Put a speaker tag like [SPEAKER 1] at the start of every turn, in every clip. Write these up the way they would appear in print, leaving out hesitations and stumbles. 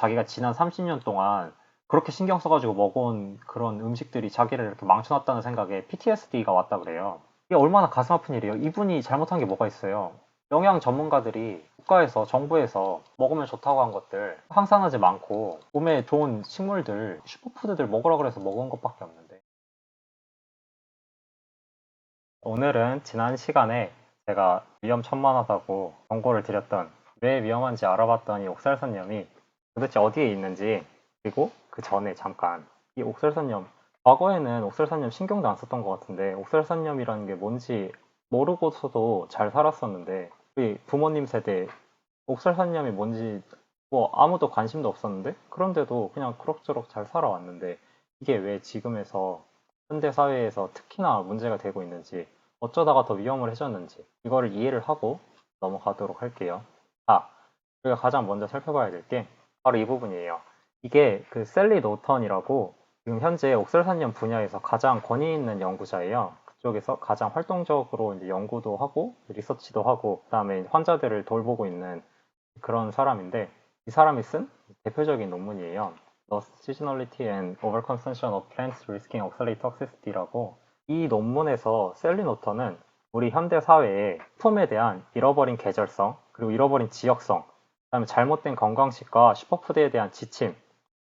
[SPEAKER 1] 자기가 지난 30년 동안 그렇게 신경 써가지고 먹어온 그런 음식들이 자기를 이렇게 망쳐놨다는 생각에 PTSD가 왔다 그래요. 이게 얼마나 가슴 아픈 일이에요. 이분이 잘못한 게 뭐가 있어요. 영양 전문가들이 국가에서, 정부에서 먹으면 좋다고 한 것들, 항산화제 많고, 몸에 좋은 식물들, 슈퍼푸드들 먹으라 그래서 먹은 것밖에 없는데. 오늘은 지난 시간에 제가 위험천만하다고 경고를 드렸던, 왜 위험한지 알아봤더니 옥살선염이 도대체 어디에 있는지, 그리고 그 전에 잠깐 이 옥살선염, 과거에는 옥살선염 신경도 안 썼던 것 같은데 옥살선염이라는 게 뭔지 모르고서도 잘 살았었는데, 우리 부모님 세대 옥살선염이 뭔지 뭐 아무도 관심도 없었는데, 그런데도 그냥 그럭저럭 잘 살아왔는데, 이게 왜 지금에서 현대 사회에서 특히나 문제가 되고 있는지, 어쩌다가 더 위험을 해졌는지, 이거를 이해를 하고 넘어가도록 할게요. 아, 우리가 가장 먼저 살펴봐야 될 게 바로 이 부분이에요. 이게 그 셀리 노턴이라고 지금 현재 옥설산염 분야에서 가장 권위 있는 연구자예요. 그쪽에서 가장 활동적으로 이제 연구도 하고 리서치도 하고 그다음에 환자들을 돌보고 있는 그런 사람인데, 이 사람이 쓴 대표적인 논문이에요. The Seasonality and Overconsumption of Plants Risking Oxalate Toxicity라고. 이 논문에서 셀리 노턴은 우리 현대 사회의 식품에 대한 잃어버린 계절성, 그리고 잃어버린 지역성, 그다음에 잘못된 건강식과 슈퍼푸드에 대한 지침,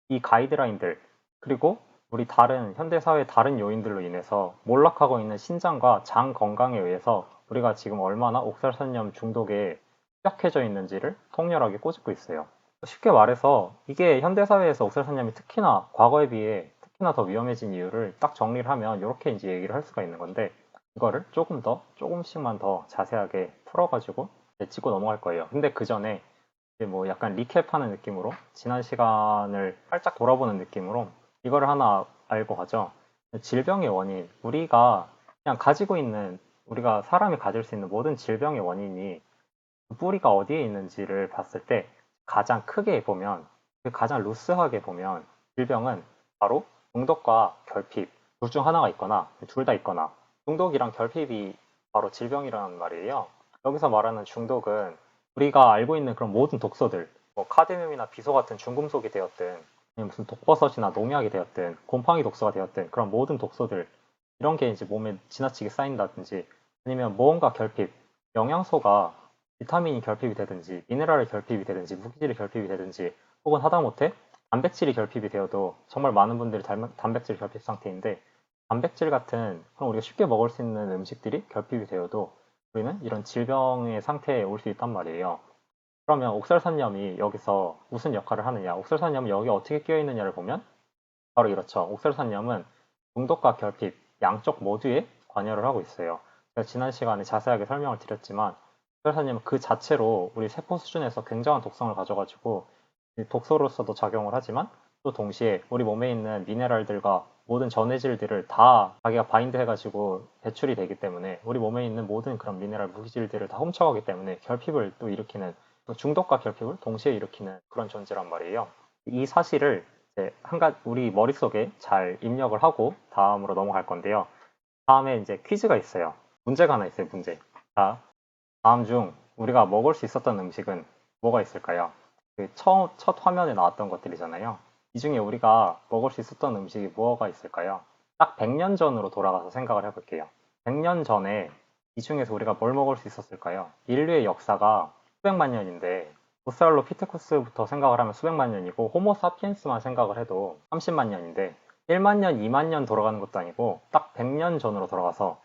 [SPEAKER 1] 이 가이드라인들, 그리고 우리 다른 현대 사회의 다른 요인들로 인해서 몰락하고 있는 신장과 장 건강에 의해서 우리가 지금 얼마나 옥살산염 중독에 취약해져 있는지를 통렬하게 꼬집고 있어요. 쉽게 말해서 이게 현대 사회에서 옥살산염이 특히나 과거에 비해 특히나 더 위험해진 이유를 딱 정리를 하면 이렇게 이제 얘기를 할 수가 있는 건데, 이거를 조금 더 조금씩만 더 자세하게 풀어가지고 짚고 넘어갈 거예요. 근데 그 전에 이제 뭐 약간 리캡하는 느낌으로, 지난 시간을 살짝 돌아보는 느낌으로 이거를 하나 알고 가죠. 질병의 원인, 우리가 그냥 가지고 있는, 우리가 사람이 가질 수 있는 모든 질병의 원인이 그 뿌리가 어디에 있는지를 봤을 때 가장 크게 보면, 가장 루스하게 보면 질병은 바로 중독과 결핍 둘 중 하나가 있거나 둘 다 있거나, 중독이랑 결핍이 바로 질병이라는 말이에요. 여기서 말하는 중독은 우리가 알고 있는 그런 모든 독소들, 뭐 카드뮴이나 비소 같은 중금속이 되었든, 아니면 무슨 독버섯이나 농약이 되었든, 곰팡이 독소가 되었든, 그런 모든 독소들, 이런 게 이제 몸에 지나치게 쌓인다든지, 아니면 무언가 결핍, 영양소가 비타민이 결핍이 되든지, 미네랄이 결핍이 되든지, 무기질이 결핍이 되든지, 혹은 하다못해 단백질이 결핍이 되어도, 정말 많은 분들이 단백질 결핍 상태인데, 단백질 같은 그런 우리가 쉽게 먹을 수 있는 음식들이 결핍이 되어도 우리는 이런 질병의 상태에 올 수 있단 말이에요. 그러면 옥설산염이 여기서 무슨 역할을 하느냐, 옥설산염이 여기 어떻게 끼어 있느냐를 보면 바로 이렇죠. 옥설산염은 중독과 결핍 양쪽 모두에 관여를 하고 있어요. 제가 지난 시간에 자세하게 설명을 드렸지만, 옥설산염은 그 자체로 우리 세포 수준에서 굉장한 독성을 가져가지고 독소로서도 작용을 하지만, 또 동시에 우리 몸에 있는 미네랄들과 모든 전해질들을 다 자기가 바인드 해가지고 배출이 되기 때문에, 우리 몸에 있는 모든 그런 미네랄 무기질들을 다 훔쳐가기 때문에 결핍을 또 일으키는, 또 중독과 결핍을 동시에 일으키는 그런 존재란 말이에요. 이 사실을 이제 우리 머릿속에 잘 입력을 하고 다음으로 넘어갈 건데요. 다음에 이제 퀴즈가 있어요. 문제가 하나 있어요, 문제. 자, 다음 중 우리가 먹을 수 있었던 음식은 뭐가 있을까요? 첫 화면에 나왔던 것들이잖아요. 이 중에 우리가 먹을 수 있었던 음식이 뭐가 있을까요? 딱 100년 전으로 돌아가서 생각을 해볼게요. 100년 전에 이 중에서 우리가 뭘 먹을 수 있었을까요? 인류의 역사가 수백만 년인데, 보살로피테쿠스부터 생각을 하면 수백만 년이고, 호모사피엔스만 생각을 해도 30만 년인데, 1만 년, 2만 년 돌아가는 것도 아니고 딱 100년 전으로 돌아가서,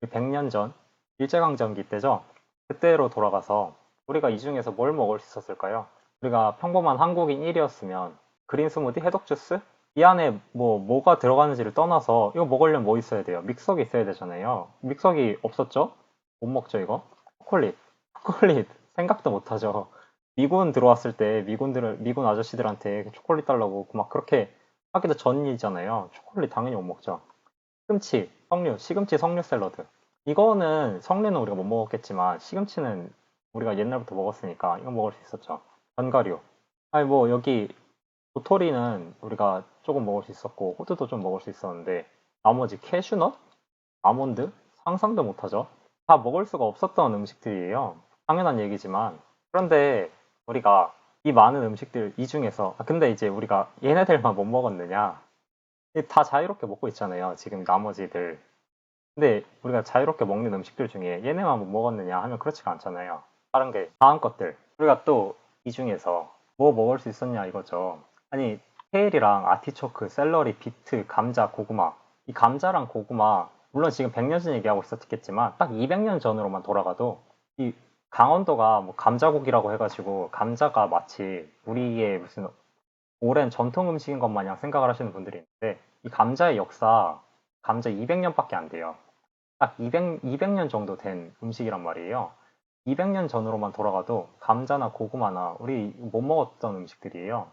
[SPEAKER 1] 100년 전 일제강점기 때죠. 그때로 돌아가서 우리가 이 중에서 뭘 먹을 수 있었을까요? 우리가 평범한 한국인 1이었으면 그린 스무디, 해독 주스? 이 안에 뭐가 들어가는지를 떠나서 이거 먹으려면 뭐 있어야 돼요? 믹서기 있어야 되잖아요. 믹서기 없었죠? 못 먹죠, 이거? 초콜릿 생각도 못 하죠. 미군 들어왔을 때 미군 아저씨들한테 초콜릿 달라고 막 그렇게 하기도 전이잖아요. 초콜릿 당연히 못 먹죠. 시금치 석류 샐러드. 이거는 석류는 우리가 못 먹었겠지만 시금치는 우리가 옛날부터 먹었으니까 이거 먹을 수 있었죠. 견과류. 아니 뭐 여기 도토리는 우리가 조금 먹을 수 있었고 호두도 좀 먹을 수 있었는데, 나머지 캐슈넛, 아몬드 상상도 못하죠. 다 먹을 수가 없었던 음식들이에요. 당연한 얘기지만, 그런데 우리가 이 많은 음식들 이 중에서 근데 이제 우리가 얘네들만 못 먹었느냐? 다 자유롭게 먹고 있잖아요. 지금 나머지들. 근데 우리가 자유롭게 먹는 음식들 중에 얘네만 못 먹었느냐 하면 그렇지가 않잖아요. 다른 게 다음 것들. 우리가 또 이 중에서 뭐 먹을 수 있었냐 이거죠. 아니 케일이랑 아티초크, 샐러리, 비트, 감자, 고구마. 이 감자랑 고구마 물론 지금 100년 전 얘기하고 있었겠지만 딱 200년 전으로만 돌아가도 이 강원도가 뭐 감자국이라고 해가지고 감자가 마치 우리의 무슨 오랜 전통 음식인 것 마냥 생각을 하시는 분들이 있는데 이 감자의 역사 감자 200년밖에 안 돼요. 딱 200년 정도 된 음식이란 말이에요. 200년 전으로만 돌아가도 감자나 고구마나 우리 못 먹었던 음식들이에요.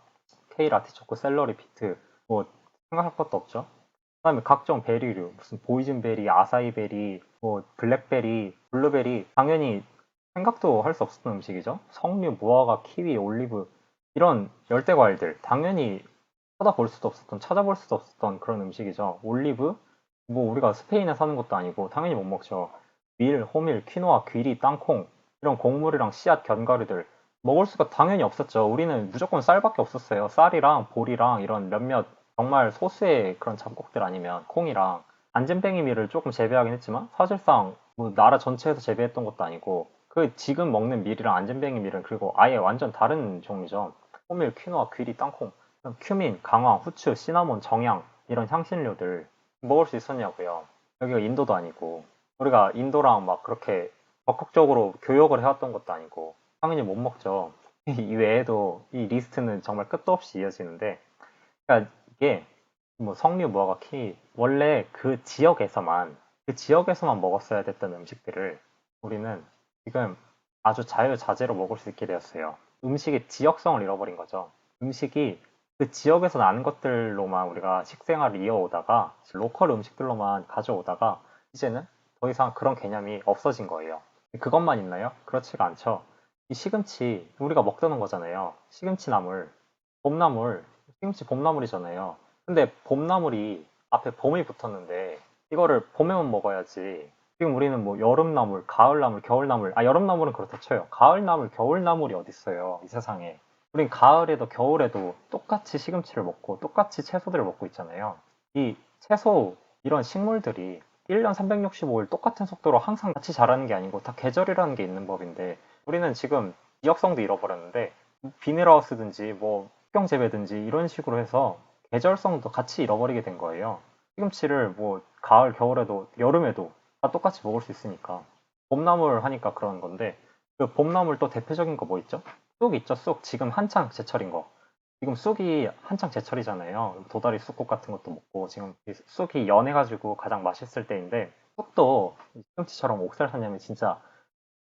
[SPEAKER 1] 케일, 아티초코, 샐러리, 비트 뭐 생각할 것도 없죠. 그다음에 각종 베리류 무슨 보이즌베리, 아사이베리, 뭐 블랙베리, 블루베리 당연히 생각도 할 수 없었던 음식이죠. 석류, 무화과, 키위, 올리브 이런 열대 과일들 당연히 쳐다볼 수도 없었던 찾아볼 수도 없었던 그런 음식이죠. 올리브 뭐 우리가 스페인에 사는 것도 아니고 당연히 못 먹죠. 밀, 호밀, 퀴노아, 귀리, 땅콩 이런 곡물이랑 씨앗, 견과류들 먹을 수가 당연히 없었죠. 우리는 무조건 쌀밖에 없었어요. 쌀이랑 보리랑 이런 몇몇 정말 소수의 그런 잡곡들 아니면 콩이랑 안전뱅이 밀을 조금 재배하긴 했지만 사실상 뭐 나라 전체에서 재배했던 것도 아니고 그 지금 먹는 밀이랑 안전뱅이 밀은 그리고 아예 완전 다른 종이죠. 호밀, 퀴노아, 귀리, 땅콩, 큐민, 강황, 후추, 시나몬, 정향 이런 향신료들 먹을 수 있었냐고요. 여기가 인도도 아니고 우리가 인도랑 막 그렇게 적극적으로 교역을 해왔던 것도 아니고 당연히 못 먹죠. 이 외에도 이 리스트는 정말 끝도 없이 이어지는데 그러니까 이게 뭐 석류, 무화과, 키 원래 그 지역에서만 먹었어야 됐던 음식들을 우리는 지금 아주 자유자재로 먹을 수 있게 되었어요. 음식의 지역성을 잃어버린 거죠. 음식이 그 지역에서 나는 것들로만 우리가 식생활을 이어오다가 로컬 음식들로만 가져오다가 이제는 더 이상 그런 개념이 없어진 거예요. 그것만 있나요? 그렇지가 않죠. 이 시금치 우리가 먹던 거잖아요. 시금치 나물, 봄나물, 시금치 봄나물이잖아요. 근데 봄나물이 앞에 봄이 붙었는데 이거를 봄에만 먹어야지. 지금 우리는 뭐 여름나물, 가을나물, 겨울나물, 여름나물은 그렇다 쳐요. 가을나물, 겨울나물이 어딨어요, 이 세상에. 우린 가을에도 겨울에도 똑같이 시금치를 먹고 똑같이 채소들을 먹고 있잖아요. 이 채소, 이런 식물들이 1년 365일 똑같은 속도로 항상 같이 자라는 게 아니고 다 계절이라는 게 있는 법인데 우리는 지금 지역성도 잃어버렸는데 비닐하우스든지 뭐 숙경재배든지 이런 식으로 해서 계절성도 같이 잃어버리게 된 거예요. 시금치를 뭐 가을, 겨울에도 여름에도 다 똑같이 먹을 수 있으니까 봄나물 하니까 그런 건데 그 봄나물 또 대표적인 거 뭐 있죠? 쑥 있죠, 쑥. 지금 한창 제철인 거. 지금 쑥이 한창 제철이잖아요. 도다리 쑥국 같은 것도 먹고 지금 이 쑥이 연해가지고 가장 맛있을 때인데 쑥도 시금치처럼 옥살사냐면 진짜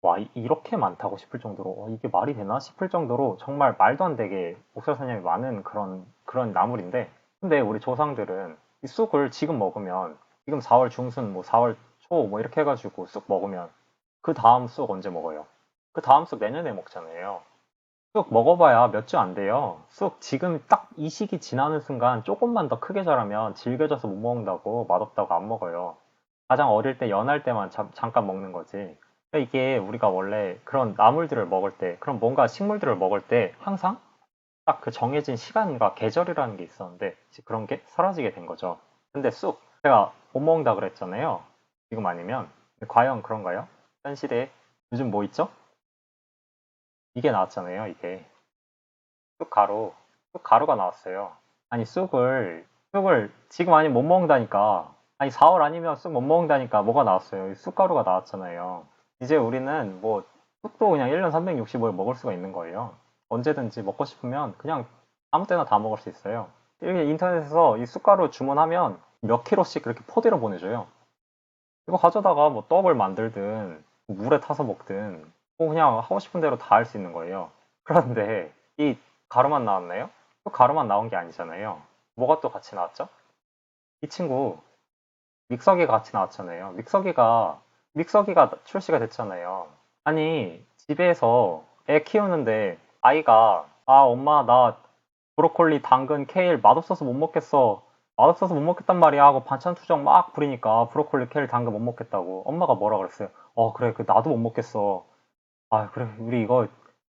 [SPEAKER 1] 와 이렇게 많다고 싶을 정도로 이게 말이 되나 싶을 정도로 정말 말도 안 되게 옥살사냥이 많은 그런 나물인데 근데 우리 조상들은 이 쑥을 지금 먹으면 지금 4월 중순 뭐 4월 초 뭐 이렇게 해가지고 쑥 먹으면 그 다음 쑥 언제 먹어요? 그 다음 쑥 내년에 먹잖아요. 쑥 먹어봐야 몇 주 안 돼요. 쑥 지금 딱 이 시기 지나는 순간 조금만 더 크게 자라면 질겨져서 못 먹는다고 맛없다고 안 먹어요. 가장 어릴 때 연할 때만 잠깐 먹는 거지. 그러니까 이게 우리가 원래 그런 나물들을 먹을 때, 그런 뭔가 식물들을 먹을 때 항상 딱 그 정해진 시간과 계절이라는 게 있었는데 이제 그런 게 사라지게 된 거죠. 근데 쑥 제가 못 먹는다 그랬잖아요. 지금 아니면 과연 그런가요? 현 시대에 요즘 뭐 있죠? 이게 나왔잖아요. 이게 쑥가루, 쑥가루가 나왔어요. 아니 쑥을 지금 아니면 못 먹는다니까. 아니 4월 아니면 쑥 못 먹는다니까 뭐가 나왔어요. 쑥가루가 나왔잖아요. 이제 우리는 뭐 쑥도 그냥 1년 365일 먹을 수가 있는 거예요. 언제든지 먹고 싶으면 그냥 아무 때나 다 먹을 수 있어요. 이렇게 인터넷에서 이 쑥가루 주문하면 몇 킬로씩 그렇게 포대로 보내줘요. 이거 가져다가 뭐 떡을 만들든 물에 타서 먹든 뭐 그냥 하고 싶은 대로 다 할 수 있는 거예요. 그런데 이 가루만 나왔나요? 또 가루만 나온 게 아니잖아요. 뭐가 또 같이 나왔죠? 이 친구 믹서기가 같이 나왔잖아요. 믹서기가 출시가 됐잖아요. 아니 집에서 애 키우는데 아이가 엄마 나 브로콜리, 당근, 케일 맛없어서 못 먹겠어. 맛없어서 못 먹겠단 말이야 하고 반찬 투정 막 부리니까 브로콜리, 케일, 당근 못 먹겠다고 엄마가 뭐라 그랬어요? 그래 그 나도 못 먹겠어. 그래 우리 이거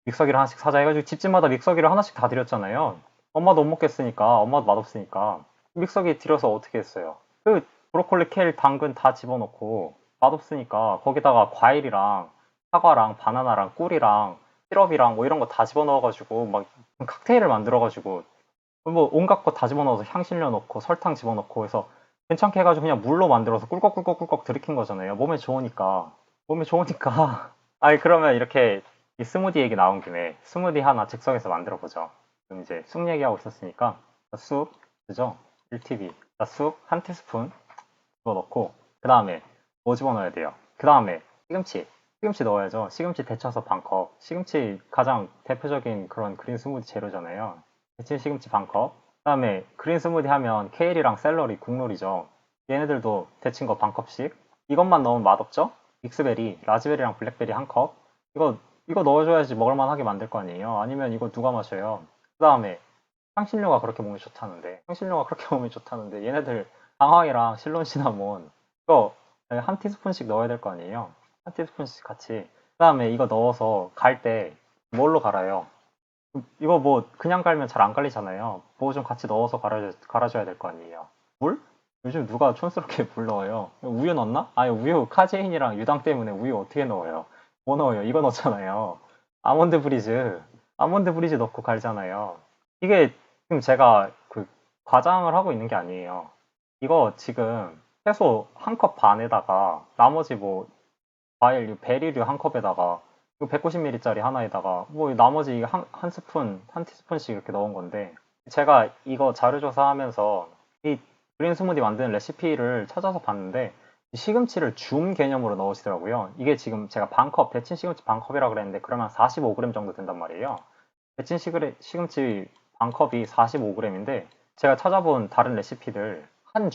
[SPEAKER 1] 믹서기를 하나씩 사자 해가지고 집집마다 믹서기를 하나씩 다 드렸잖아요. 엄마도 못 먹겠으니까, 엄마도 맛없으니까. 믹서기 들여서 어떻게 했어요? 그 브로콜리, 케일, 당근 다 집어넣고 맛없으니까 거기다가 과일이랑 사과랑 바나나랑 꿀이랑 시럽이랑 뭐 이런 거 다 집어넣어가지고 막 칵테일을 만들어가지고 뭐 온갖 거 다 집어넣어서 향신료 넣고 설탕 집어넣고 해서 괜찮게 해가지고 그냥 물로 만들어서 꿀꺽꿀꺽꿀꺽 들이킨 거잖아요. 몸에 좋으니까. 몸에 좋으니까. 아니 그러면 이렇게 이 스무디 얘기 나온 김에 스무디 하나 즉석에서 만들어 보죠. 그럼 이제 쑥 얘기하고 있었으니까 쑥 그죠? 1TB. 쑥 한 티스푼 집어넣고 그 다음에 뭐 집어넣어야 돼요? 그 다음에 시금치 넣어야죠. 시금치 데쳐서 반컵. 시금치 가장 대표적인 그런 그린 스무디 재료잖아요. 데친 시금치 반컵. 그 다음에 그린 스무디 하면 케일이랑 샐러리 국룰이죠. 얘네들도 데친 거 반컵씩. 이것만 넣으면 맛없죠? 믹스베리, 라즈베리랑 블랙베리 한 컵. 이거 넣어줘야지 먹을만하게 만들 거 아니에요. 아니면 이거 누가 마셔요? 그 다음에 향신료가 그렇게 몸에 좋다는데 향신료가 그렇게 몸에 좋다는데 얘네들 방황이랑 실론 시나몬 이거 한 티스푼씩 넣어야 될 거 아니에요. 한 티스푼씩 같이. 그 다음에 이거 넣어서 갈 때 뭘로 갈아요? 이거 뭐 그냥 갈면 잘 안 갈리잖아요. 뭐 좀 같이 넣어서 갈아줘야 될 거 아니에요. 물? 요즘 누가 촌스럽게 물 넣어요? 우유 넣나? 아니 우유 카제인이랑 유당 때문에 우유 어떻게 넣어요? 뭐 넣어요? 이거 넣잖아요. 아몬드 브리즈. 아몬드 브리즈 넣고 갈잖아요. 이게 지금 제가 그 과장을 하고 있는 게 아니에요. 이거 지금 채소 한 컵 반에다가 나머지 뭐 과일 베리류 한 컵에다가 이거 190ml짜리 하나에다가 뭐 나머지 한 스푼 한 티스푼씩 이렇게 넣은 건데 제가 이거 자료 조사하면서 이 그린 스무디 만드는 레시피를 찾아서 봤는데 시금치를 줌 개념으로 넣으시더라고요. 이게 지금 제가 반컵 데친 시금치 반컵이라 그랬는데 그러면 45g 정도 된단 말이에요. 데친 시금치 반컵이 45g인데 제가 찾아본 다른 레시피들 한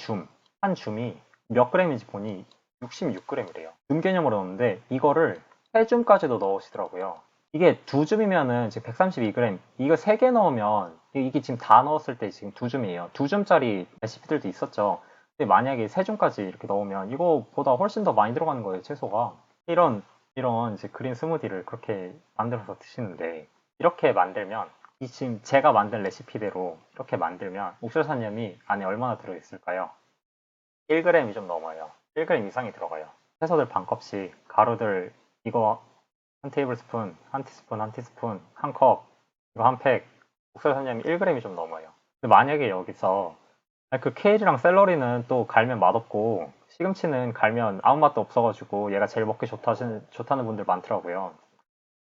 [SPEAKER 1] 줌이 몇 g인지 보니 66g이래요. 줌 개념으로 넣었는데 이거를 3줌까지도 넣으시더라고요. 이게 2줌이면은 지금 132g, 이거 3개 넣으면 이게 지금 다 넣었을 때 지금 2줌이에요. 2줌짜리 레시피들도 있었죠. 근데 만약에 3줌까지 이렇게 넣으면 이거보다 훨씬 더 많이 들어가는 거예요, 채소가. 이런 이제 그린 스무디를 그렇게 만들어서 드시는데 이렇게 만들면 이 지금 제가 만든 레시피대로 이렇게 만들면 옥수수산염이 안에 얼마나 들어있을까요? 1g이 좀 넘어요. 1g 이상이 들어가요. 채소들 반컵씩 가루들 이거 한 테이블 스푼, 한 티스푼, 한 티스푼, 한 컵, 이거 한 팩, 옥수수산염이 1g이 좀 넘어요. 근데 만약에 여기서 그 케일이랑 샐러리는 또 갈면 맛없고 시금치는 갈면 아무 맛도 없어가지고 얘가 제일 먹기 좋다는 분들 많더라고요.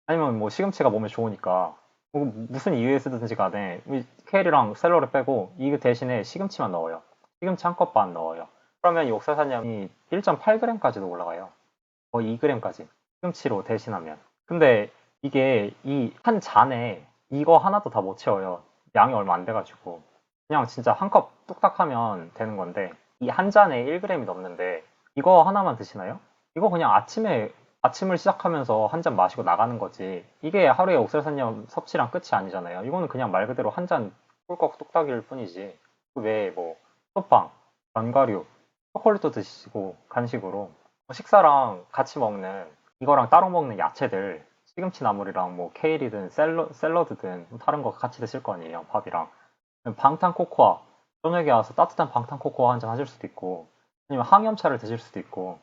[SPEAKER 1] 아니면 뭐 시금치가 몸에 좋으니까 무슨 이유에 쓰든지 간에 케일이랑 샐러리 빼고 이거 대신에 시금치만 넣어요. 시금치 한 컵 반 넣어요. 그러면 이 옥사산염이 1.8g까지도 올라가요. 거의 2g까지. 시금치로 대신하면. 근데 이게 이 한 잔에 이거 하나도 다 못 채워요. 양이 얼마 안 돼가지고. 그냥 진짜 한 컵 뚝딱 하면 되는 건데 이 한 잔에 1g이 넘는데 이거 하나만 드시나요? 이거 그냥 아침을 시작하면서 한 잔 마시고 나가는 거지. 이게 하루에 옥살산염 섭취량 끝이 아니잖아요. 이거는 그냥 말 그대로 한 잔 꿀꺽 뚝딱일 뿐이지. 그 외에 뭐 소빵, 견과류, 초콜릿도 드시고 간식으로 식사랑 같이 먹는 이거랑 따로 먹는 야채들 시금치 나물이랑 뭐 케일이든 샐러드든 뭐 다른 거 같이 드실 거 아니에요. 밥이랑. 방탄 코코아. 저녁에 와서 따뜻한 방탄 코코아 한 잔 하실 수도 있고 아니면 항염차를 드실 수도 있고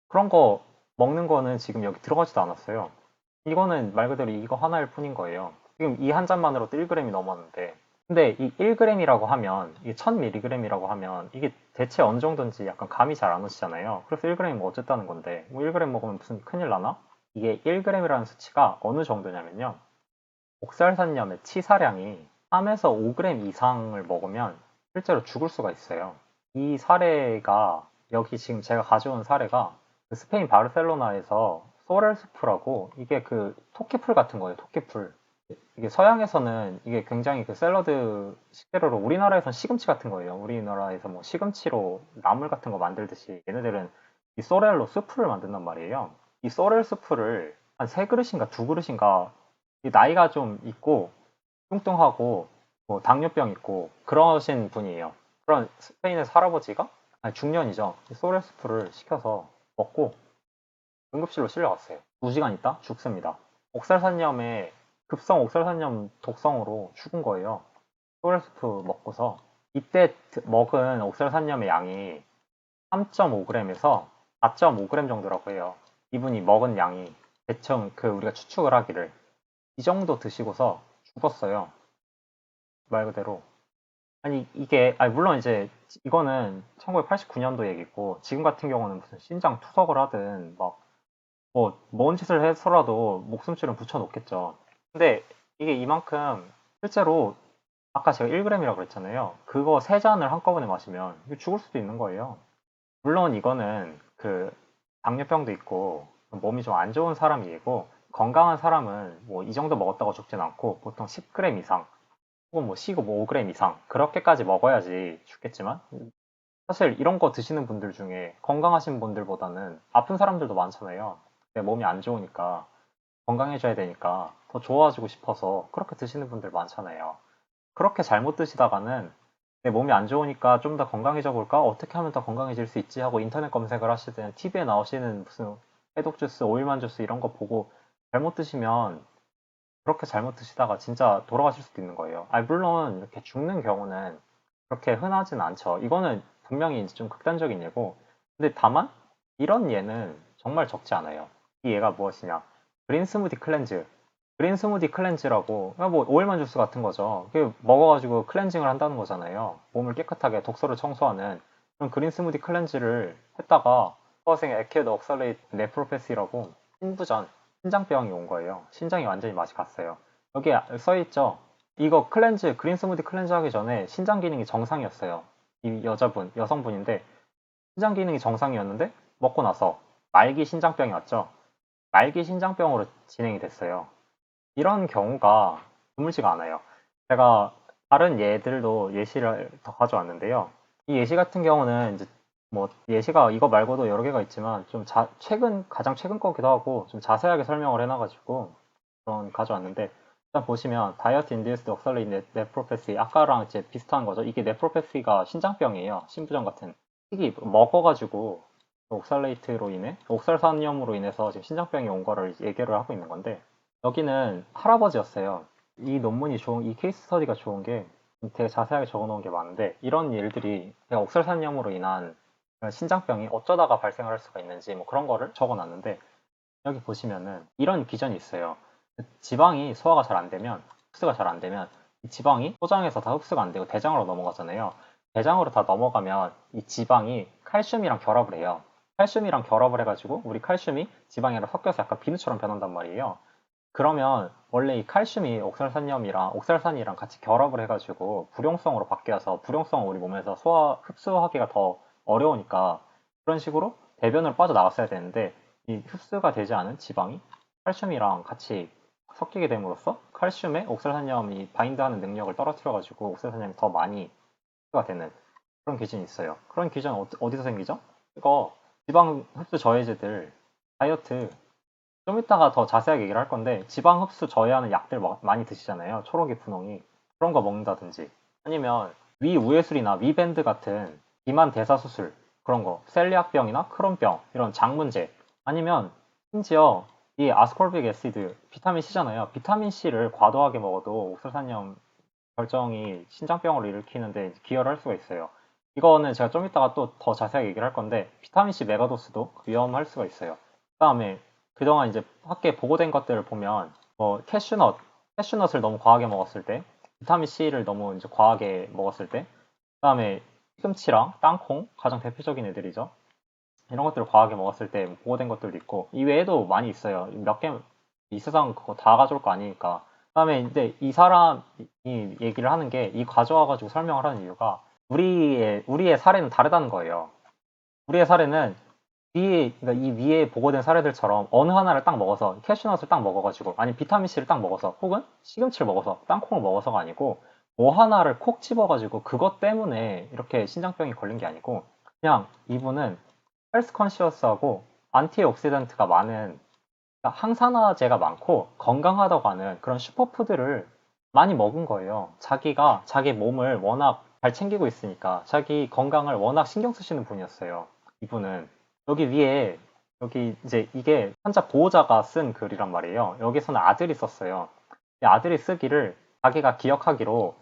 [SPEAKER 1] 그런 거 먹는 거는 지금 여기 들어가지도 않았어요. 이거는 말 그대로 이거 하나일 뿐인 거예요. 지금 이 한 잔만으로도 1g이 넘었는데 근데 이 1g이라고 하면 이게 1000mg이라고 하면 이게 대체 어느 정도인지 약간 감이 잘 안 오시잖아요. 그래서 1g이 뭐 어쨌다는 건데 뭐 1g 먹으면 무슨 큰일 나나? 이게 1g이라는 수치가 어느 정도냐면요. 옥살산염의 치사량이 3에서 5g 이상을 먹으면 실제로 죽을 수가 있어요. 이 사례가 여기 지금 제가 가져온 사례가 그 스페인 바르셀로나에서 소렐스프라고 이게 그 토끼풀 같은 거예요. 토끼풀. 이게 서양에서는 이게 굉장히 그 샐러드 식재료로 우리나라에선 시금치 같은 거예요. 우리나라에서 뭐 시금치로 나물 같은 거 만들듯이 얘네들은 이 소렐로 스프를 만든단 말이에요. 이 소렐 스프를 한 세 그릇인가 두 그릇인가 나이가 좀 있고 뚱뚱하고 뭐 당뇨병 있고 그러신 분이에요. 그런 스페인의 할아버지가 아니 중년이죠. 소렐 스프를 시켜서 먹고 응급실로 실려갔어요. 2시간 있다 죽습니다. 옥살산염에 급성 옥살산염 독성으로 죽은 거예요. 소렐스프 먹고서. 이때 먹은 옥살산염의 양이 3.5g에서 4.5g 정도라고 해요. 이분이 먹은 양이 대충 우리가 추측을 하기를 이 정도 드시고서 죽었어요. 말 그대로. 아니 이게 물론 이제 이거는 1989년도 얘기고 지금 같은 경우는 무슨 신장 투석을 하든 막 뭔 짓을 해서라도 목숨줄은 붙여놓겠죠. 근데 이게 이만큼 실제로 아까 제가 1g이라고 그랬잖아요. 그거 3잔을 한꺼번에 마시면 이거 죽을 수도 있는 거예요. 물론 이거는 당뇨병도 있고 몸이 좀 안 좋은 사람이고 건강한 사람은 뭐 이 정도 먹었다고 죽진 않고 보통 10g 이상 혹은 뭐 15g 이상 그렇게까지 먹어야지 죽겠지만 사실 이런 거 드시는 분들 중에 건강하신 분들보다는 아픈 사람들도 많잖아요. 내 몸이 안 좋으니까 건강해져야 되니까 더 좋아지고 싶어서 그렇게 드시는 분들 많잖아요. 그렇게 잘못 드시다가는 내 몸이 안 좋으니까 좀 더 건강해져 볼까? 어떻게 하면 더 건강해질 수 있지? 하고 인터넷 검색을 하시든 TV에 나오시는 무슨 해독 주스, 오일만 주스 이런 거 보고 잘못 드시면 그렇게 잘못 드시다가 진짜 돌아가실 수도 있는 거예요. 물론 이렇게 죽는 경우는 그렇게 흔하진 않죠. 이거는 분명히 이제 좀 극단적인 예고. 근데 다만 이런 예는 정말 적지 않아요. 이 예가 무엇이냐? 그린 스무디 클렌즈. 그린 스무디 클렌즈라고 뭐 오일만 주스 같은 거죠. 먹어가지고 클렌징을 한다는 거잖아요. 몸을 깨끗하게 독소를 청소하는 그런 그린 스무디 클렌즈를 했다가 소화생 에케드 옥살레이트 네프로패시라고 신부전 신장병이 온 거예요. 신장이 완전히 맛이 갔어요. 여기에 써있죠. 이거 클렌즈, 그린 스무디 클렌즈 하기 전에 신장 기능이 정상이었어요. 이 여성분인데 신장 기능이 정상이었는데 먹고 나서 말기 신장병이 왔죠. 말기 신장병으로 진행이 됐어요. 이런 경우가 드물지가 않아요. 제가 다른 예들도 예시를 더 가져왔는데요. 이 예시 같은 경우는 이제 뭐 예시가 이거 말고도 여러 개가 있지만 좀 가장 최근 거기도 하고 좀 자세하게 설명을 해놔가지고 그런 가져왔는데 일단 보시면 다이어트 인듀스드 옥살레이트 네프로패시 아까랑 이제 비슷한 거죠. 이게 네프로패시가 신장병이에요. 신부전 같은 특히 먹어가지고 옥살레이트로 인해 옥살산염으로 인해서 지금 신장병이 온 거를 얘기를 하고 있는 건데 여기는 할아버지였어요. 이 케이스 스터디가 좋은 게 되게 자세하게 적어 놓은 게 많은데 이런 일들이 내가 옥살산염으로 인한 신장병이 어쩌다가 발생을 할 수가 있는지 뭐 그런 거를 적어 놨는데 여기 보시면은 이런 기전이 있어요. 지방이 소화가 잘 안 되면 흡수가 잘 안 되면 이 지방이 소장에서 다 흡수가 안 되고 대장으로 넘어가잖아요. 대장으로 다 넘어가면 이 지방이 칼슘이랑 결합을 해요. 칼슘이랑 결합을 해가지고 우리 칼슘이 지방이랑 섞여서 약간 비누처럼 변한단 말이에요. 그러면 원래 이 칼슘이 옥살산염이랑 옥살산이랑 같이 결합을 해가지고 불용성으로 바뀌어서 불용성 우리 몸에서 흡수하기가 더 어려우니까 그런 식으로 대변으로 빠져나갔어야 되는데 이 흡수가 되지 않은 지방이 칼슘이랑 같이 섞이게 됨으로써 칼슘에 옥살산염이 바인드하는 능력을 떨어뜨려가지고 옥살산염이 더 많이 흡수가 되는 그런 기전이 있어요. 그런 기전 어디서 생기죠? 이거 지방 흡수 저해제들 다이어트 좀 이따가 더 자세하게 얘기를 할 건데 지방 흡수 저해하는 약들 많이 드시잖아요. 초록이 분홍이 그런 거 먹는다든지 아니면 위우회술이나 위밴드 같은 비만 대사 수술 그런 거 셀리악병이나 크론병 이런 장 문제 아니면 심지어 이 아스콜빅 애시드 비타민 C잖아요. 비타민 C를 과도하게 먹어도 옥살산염 결정이 신장병을 일으키는데 기여를 할 수가 있어요. 이거는 제가 좀 이따가 또 더 자세하게 얘기를 할 건데 비타민 C 메가도스도 위험할 수가 있어요. 그다음에 그동안 이제 학계에 보고된 것들을 보면 뭐 캐슈넛을 너무 과하게 먹었을 때, 비타민 C를 너무 이제 과하게 먹었을 때, 그다음에 시금치랑 땅콩 가장 대표적인 애들이죠. 이런 것들을 과하게 먹었을 때 보고된 것들도 있고 이 외에도 많이 있어요. 몇 개, 이 세상 그거 다 가져올 거 아니니까. 그다음에 이제 이 사람이 얘기를 하는 게 이 가져와가지고 설명을 하는 이유가 우리의 사례는 다르다는 거예요. 우리의 사례는 그러니까 이 위에 보고된 사례들처럼 어느 하나를 딱 먹어서 캐슈넛을 딱 먹어가지고 아니 비타민 C를 딱 먹어서 혹은 시금치를 먹어서 땅콩을 먹어서가 아니고 뭐 하나를 콕 집어가지고 그것 때문에 이렇게 신장병이 걸린 게 아니고 그냥 이분은 헬스 컨시어스하고 안티옥시던트가 많은 그러니까 항산화제가 많고 건강하다고 하는 그런 슈퍼푸드를 많이 먹은 거예요. 자기가 자기 몸을 워낙 잘 챙기고 있으니까 자기 건강을 워낙 신경 쓰시는 분이었어요. 이분은 여기 위에 여기 이제 이게 환자 보호자가 쓴 글이란 말이에요. 여기서는 아들이 썼어요. 이 아들이 쓰기를 자기가 기억하기로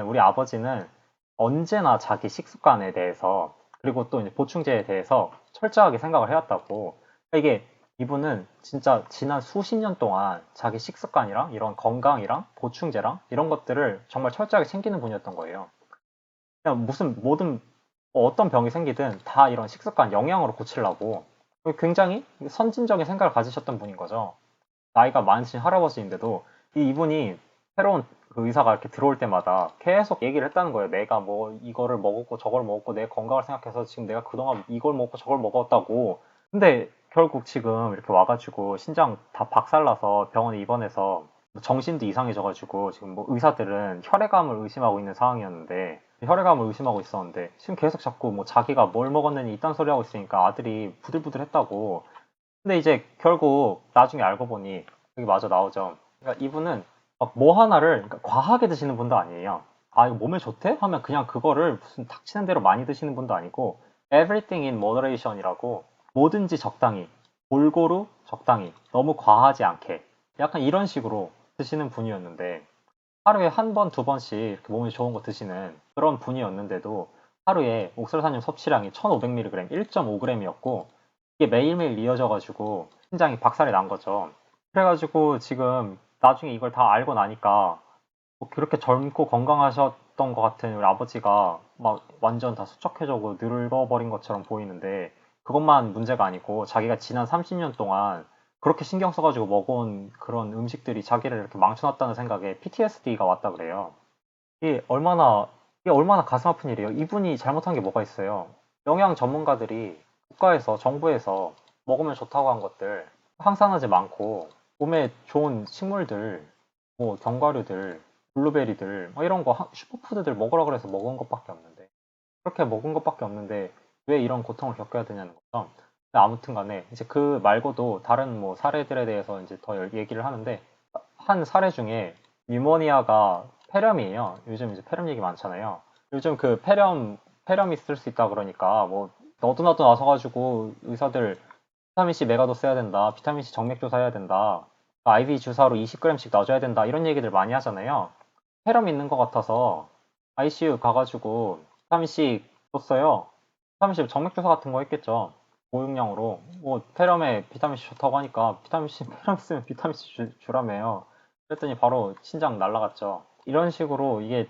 [SPEAKER 1] 우리 아버지는 언제나 자기 식습관에 대해서 그리고 또 이제 보충제에 대해서 철저하게 생각을 해왔다고. 그러니까 이게 이분은 진짜 지난 수십 년 동안 자기 식습관이랑 이런 건강이랑 보충제랑 이런 것들을 정말 철저하게 챙기는 분이었던 거예요. 그냥 무슨 모든 어떤 병이 생기든 다 이런 식습관 영양으로 고치려고 굉장히 선진적인 생각을 가지셨던 분인 거죠. 나이가 많으신 할아버지인데도 이분이 새로운 그 의사가 이렇게 들어올 때마다 계속 얘기를 했다는 거예요. 내가 뭐 이거를 먹었고 저걸 먹었고 내 건강을 생각해서 지금 내가 그동안 이걸 먹고 저걸 먹었다고. 근데 결국 지금 이렇게 와가지고 신장 다 박살나서 병원에 입원해서 정신도 이상해져가지고 지금 뭐 의사들은 혈액암을 의심하고 있는 상황이었는데 혈액암을 의심하고 있었는데 지금 계속 자꾸 뭐 자기가 뭘 먹었느니 이딴 소리 하고 있으니까 아들이 부들부들 했다고. 근데 이제 결국 나중에 알고 보니 여기 마저 나오죠. 그러니까 이분은 막 뭐 하나를 그러니까 과하게 드시는 분도 아니에요. 아, 이거 몸에 좋대? 하면 그냥 그거를 무슨 닥치는 대로 많이 드시는 분도 아니고 everything in moderation이라고 뭐든지 적당히, 골고루 적당히, 너무 과하지 않게 약간 이런 식으로 드시는 분이었는데 하루에 한 번, 두 번씩 이렇게 몸에 좋은 거 드시는 그런 분이었는데도 하루에 옥설사님 섭취량이 1500mg, 1.5g이었고 이게 매일매일 이어져가지고 신장이 박살이 난 거죠. 그래가지고 지금 나중에 이걸 다 알고 나니까 뭐 그렇게 젊고 건강하셨던 것 같은 우리 아버지가 막 완전 다 수척해져고 늙어버린 것처럼 보이는데 그것만 문제가 아니고 자기가 지난 30년 동안 그렇게 신경 써가지고 먹어온 그런 음식들이 자기를 이렇게 망쳐놨다는 생각에 PTSD가 왔다 그래요. 이게 얼마나, 이게 얼마나 가슴 아픈 일이에요. 이분이 잘못한 게 뭐가 있어요. 영양 전문가들이 국가에서, 정부에서 먹으면 좋다고 한 것들, 항산화제 많고, 몸에 좋은 식물들, 뭐 견과류들, 블루베리들, 뭐 이런 거 슈퍼푸드들 먹으라 그래서 먹은 것밖에 없는데, 그렇게 먹은 것밖에 없는데, 왜 이런 고통을 겪어야 되냐는 거죠. 근데 아무튼 간에, 이제 그 말고도 다른 뭐 사례들에 대해서 이제 더 얘기를 하는데, 한 사례 중에 뉴모니아가 폐렴이에요. 요즘 이제 폐렴 얘기 많잖아요. 요즘 그 폐렴 있을 수 있다 그러니까 뭐 너도 나도 나서가지고 의사들 비타민 C 메가도스 해야 된다. 비타민 C 정맥 조사해야 된다. IV 주사로 20g씩 놔줘야 된다. 이런 얘기들 많이 하잖아요. 폐렴 있는 것 같아서 ICU 가가지고 비타민 C 줬어요. 비타민 C 정맥 조사 같은 거 했겠죠. 고용량으로. 뭐 폐렴에 비타민 C 좋다고 하니까 비타민 C 폐렴 있으면 비타민 C 주라며요. 그랬더니 바로 신장 날라갔죠. 이런 식으로 이게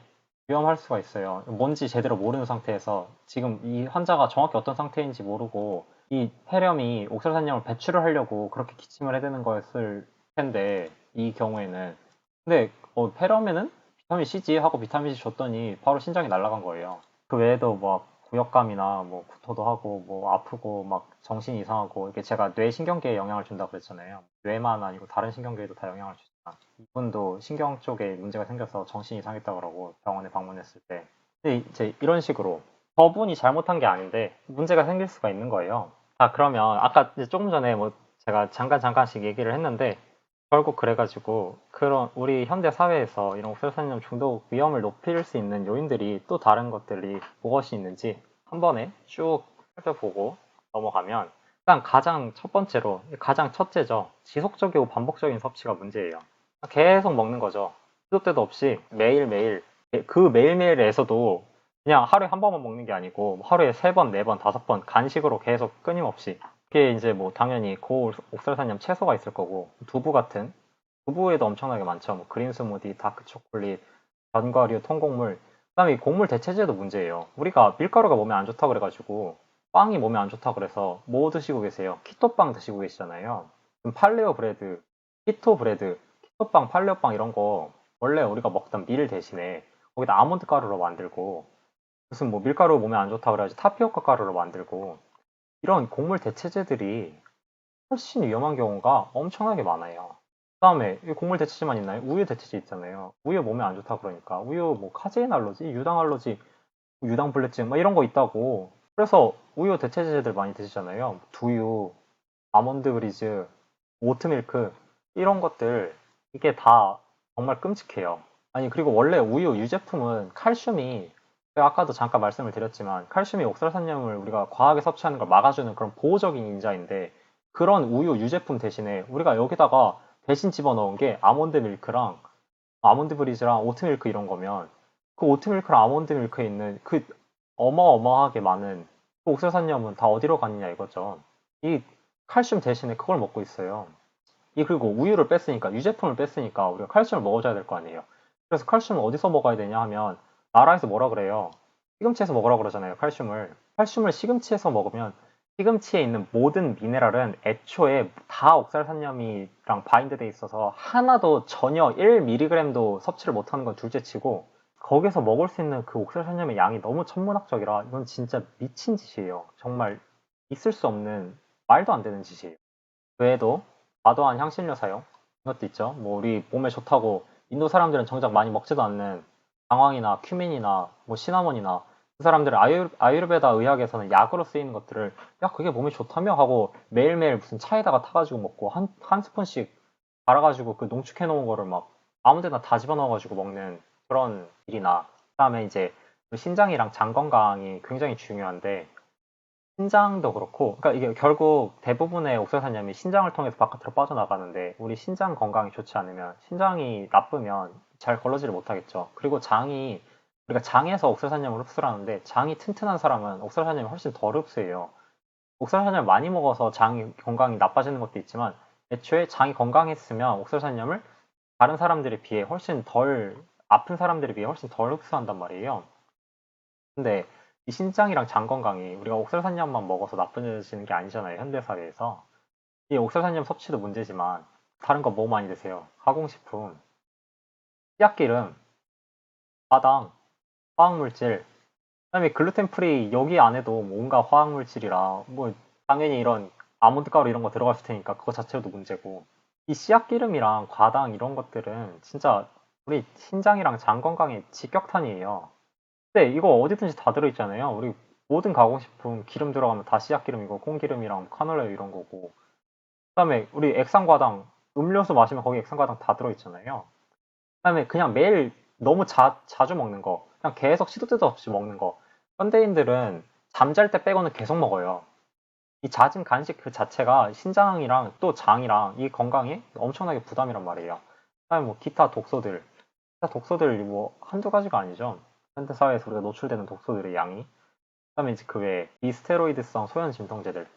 [SPEAKER 1] 위험할 수가 있어요. 뭔지 제대로 모르는 상태에서 지금 이 환자가 정확히 어떤 상태인지 모르고 이 폐렴이 옥설산염을 배출을 하려고 그렇게 기침을 해대는 거였을 텐데 이 경우에는 근데 폐렴에는 비타민 C지 하고 비타민 C 줬더니 바로 신장이 날아간 거예요. 그 외에도 뭐 구역감이나 뭐 구토도 하고 뭐 아프고 막 정신이 이상하고 이게 제가 뇌신경계에 영향을 준다고 그랬잖아요. 뇌만 아니고 다른 신경계에도 다 영향을 주잖아. 이분도 신경 쪽에 문제가 생겨서 정신이 이상했다고 그러고 병원에 방문했을 때. 근데 이제 이런 식으로 저분이 잘못한 게 아닌데 문제가 생길 수가 있는 거예요. 아, 그러면 아까 이제 조금 전에 뭐 제가 잠깐씩 얘기를 했는데 결국 그래가지고 그런 우리 현대 사회에서 이런 옥설산염 중독 위험을 높일 수 있는 요인들이 또 다른 것들이 무엇이 있는지 한 번에 쭉 살펴보고 넘어가면 일단 가장 첫 번째로 가장 첫째죠. 지속적이고 반복적인 섭취가 문제예요. 계속 먹는 거죠. 시도 때도 없이 매일매일 그 매일매일에서도 그냥 하루에 한 번만 먹는 게 아니고 하루에 세 번, 네 번, 다섯 번 간식으로 계속 끊임없이 그게 이제 뭐 당연히 고옥설산염 채소가 있을 거고 두부 같은 두부에도 엄청나게 많죠. 뭐 그린 스무디, 다크 초콜릿, 견과류, 통곡물. 그다음에 이 곡물 대체제도 문제예요. 우리가 밀가루가 몸에 안 좋다 그래가지고 빵이 몸에 안 좋다 그래서 뭐 드시고 계세요? 키토빵 드시고 계시잖아요. 그럼 팔레오 브레드, 키토 브레드, 키토빵, 팔레오빵 이런 거 원래 우리가 먹던 밀 대신에 거기다 아몬드 가루로 만들고 무슨 뭐 밀가루 몸에 안 좋다 그래가지고 타피오카 가루로 만들고 이런 곡물 대체제들이 훨씬 위험한 경우가 엄청나게 많아요. 그다음에 이 곡물 대체제만 있나요? 우유 대체제 있잖아요. 우유 몸에 안 좋다 그러니까 우유 뭐 카제인 알러지, 유당 알러지, 유당불내증 막 이런 거 있다고. 그래서 우유 대체제들 많이 드시잖아요. 두유, 아몬드 브리즈, 오트밀크 이런 것들 이게 다 정말 끔찍해요. 아니 그리고 원래 우유 유제품은 칼슘이 제가 아까도 잠깐 말씀을 드렸지만 칼슘이 옥설산염을 우리가 과하게 섭취하는 걸 막아주는 그런 보호적인 인자인데 그런 우유 유제품 대신에 우리가 여기다가 대신 집어넣은 게 아몬드 밀크랑 아몬드 브리즈랑 오트밀크 이런 거면 그 오트밀크랑 아몬드 밀크에 있는 그 어마어마하게 많은 그 옥설산염은 다 어디로 갔느냐 이거죠. 이 칼슘 대신에 그걸 먹고 있어요. 이 그리고 우유를 뺐으니까 유제품을 뺐으니까 우리가 칼슘을 먹어줘야 될 거 아니에요. 그래서 칼슘을 어디서 먹어야 되냐 하면 나라에서 뭐라 그래요? 시금치에서 먹으라 그러잖아요. 칼슘을 시금치에서 먹으면 시금치에 있는 모든 미네랄은 애초에 다 옥살산염이랑 바인드돼 있어서 하나도 전혀 1mg도 섭취를 못하는 건 둘째치고 거기서 먹을 수 있는 그 옥살산염의 양이 너무 천문학적이라 이건 진짜 미친 짓이에요. 정말 있을 수 없는 말도 안 되는 짓이에요. 그 외에도 과도한 향신료 사용 이것도 있죠. 뭐 우리 몸에 좋다고 인도 사람들은 정작 많이 먹지도 않는 방황이나 큐민이나 뭐 시나몬이나 그 사람들은 아유르베다 의학에서는 약으로 쓰이는 것들을 야 그게 몸에 좋다며 하고 매일매일 무슨 차에다가 타가지고 먹고 한 스푼씩 갈아가지고 그 농축해 놓은 거를 막 아무데나 다 집어넣어가지고 먹는 그런 일이나 그다음에 이제 신장이랑 장 건강이 굉장히 중요한데 신장도 그렇고, 그러니까 이게 결국 대부분의 옥설산염이 신장을 통해서 바깥으로 빠져나가는데, 우리 신장 건강이 좋지 않으면, 신장이 나쁘면 잘 걸러지를 못하겠죠. 그리고 우리가 장에서 옥설산염을 흡수를 하는데, 장이 튼튼한 사람은 옥설산염이 훨씬 덜 흡수해요. 옥설산염을 많이 먹어서 장 건강이 나빠지는 것도 있지만, 애초에 장이 건강했으면 옥설산염을 다른 사람들에 비해 훨씬 덜, 아픈 사람들에 비해 훨씬 덜 흡수한단 말이에요. 근데 이 신장이랑 장 건강이 우리가 옥설산염만 먹어서 나빠지는 게 아니잖아요. 현대사회에서. 이 옥설산염 섭취도 문제지만 다른 거 뭐 많이 드세요? 가공식품, 씨앗기름, 마당, 화학물질, 그다음에 글루텐 프리 여기 안에도 뭐 온갖 화학물질이라 뭐 당연히 이런 아몬드 가루 이런 거 들어갔을 테니까 그거 자체로도 문제고 이 씨앗기름이랑 과당 이런 것들은 진짜 우리 신장이랑 장 건강에 직격탄이에요. 네, 이거 어디든지 다 들어있잖아요. 우리 모든 가공식품 기름 들어가면 다 씨앗기름이고 콩기름이랑 카놀라유 이런 거고. 그다음에 우리 액상과당 음료수 마시면 거기 액상과당 다 들어있잖아요. 그다음에 그냥 매일 너무 자주 먹는 거, 그냥 계속 시도 때도 없이 먹는 거. 현대인들은 잠잘 때 빼고는 계속 먹어요. 이 잦은 간식 그 자체가 신장이랑 또 장이랑 이 건강에 엄청나게 부담이란 말이에요. 그다음에 뭐 기타 독소들 뭐 한두 가지가 아니죠. 현대사회에서 우리가 노출되는 독소들의 양이. 그다음에 이제 그 외에 비스테로이드성 소염 진통제들.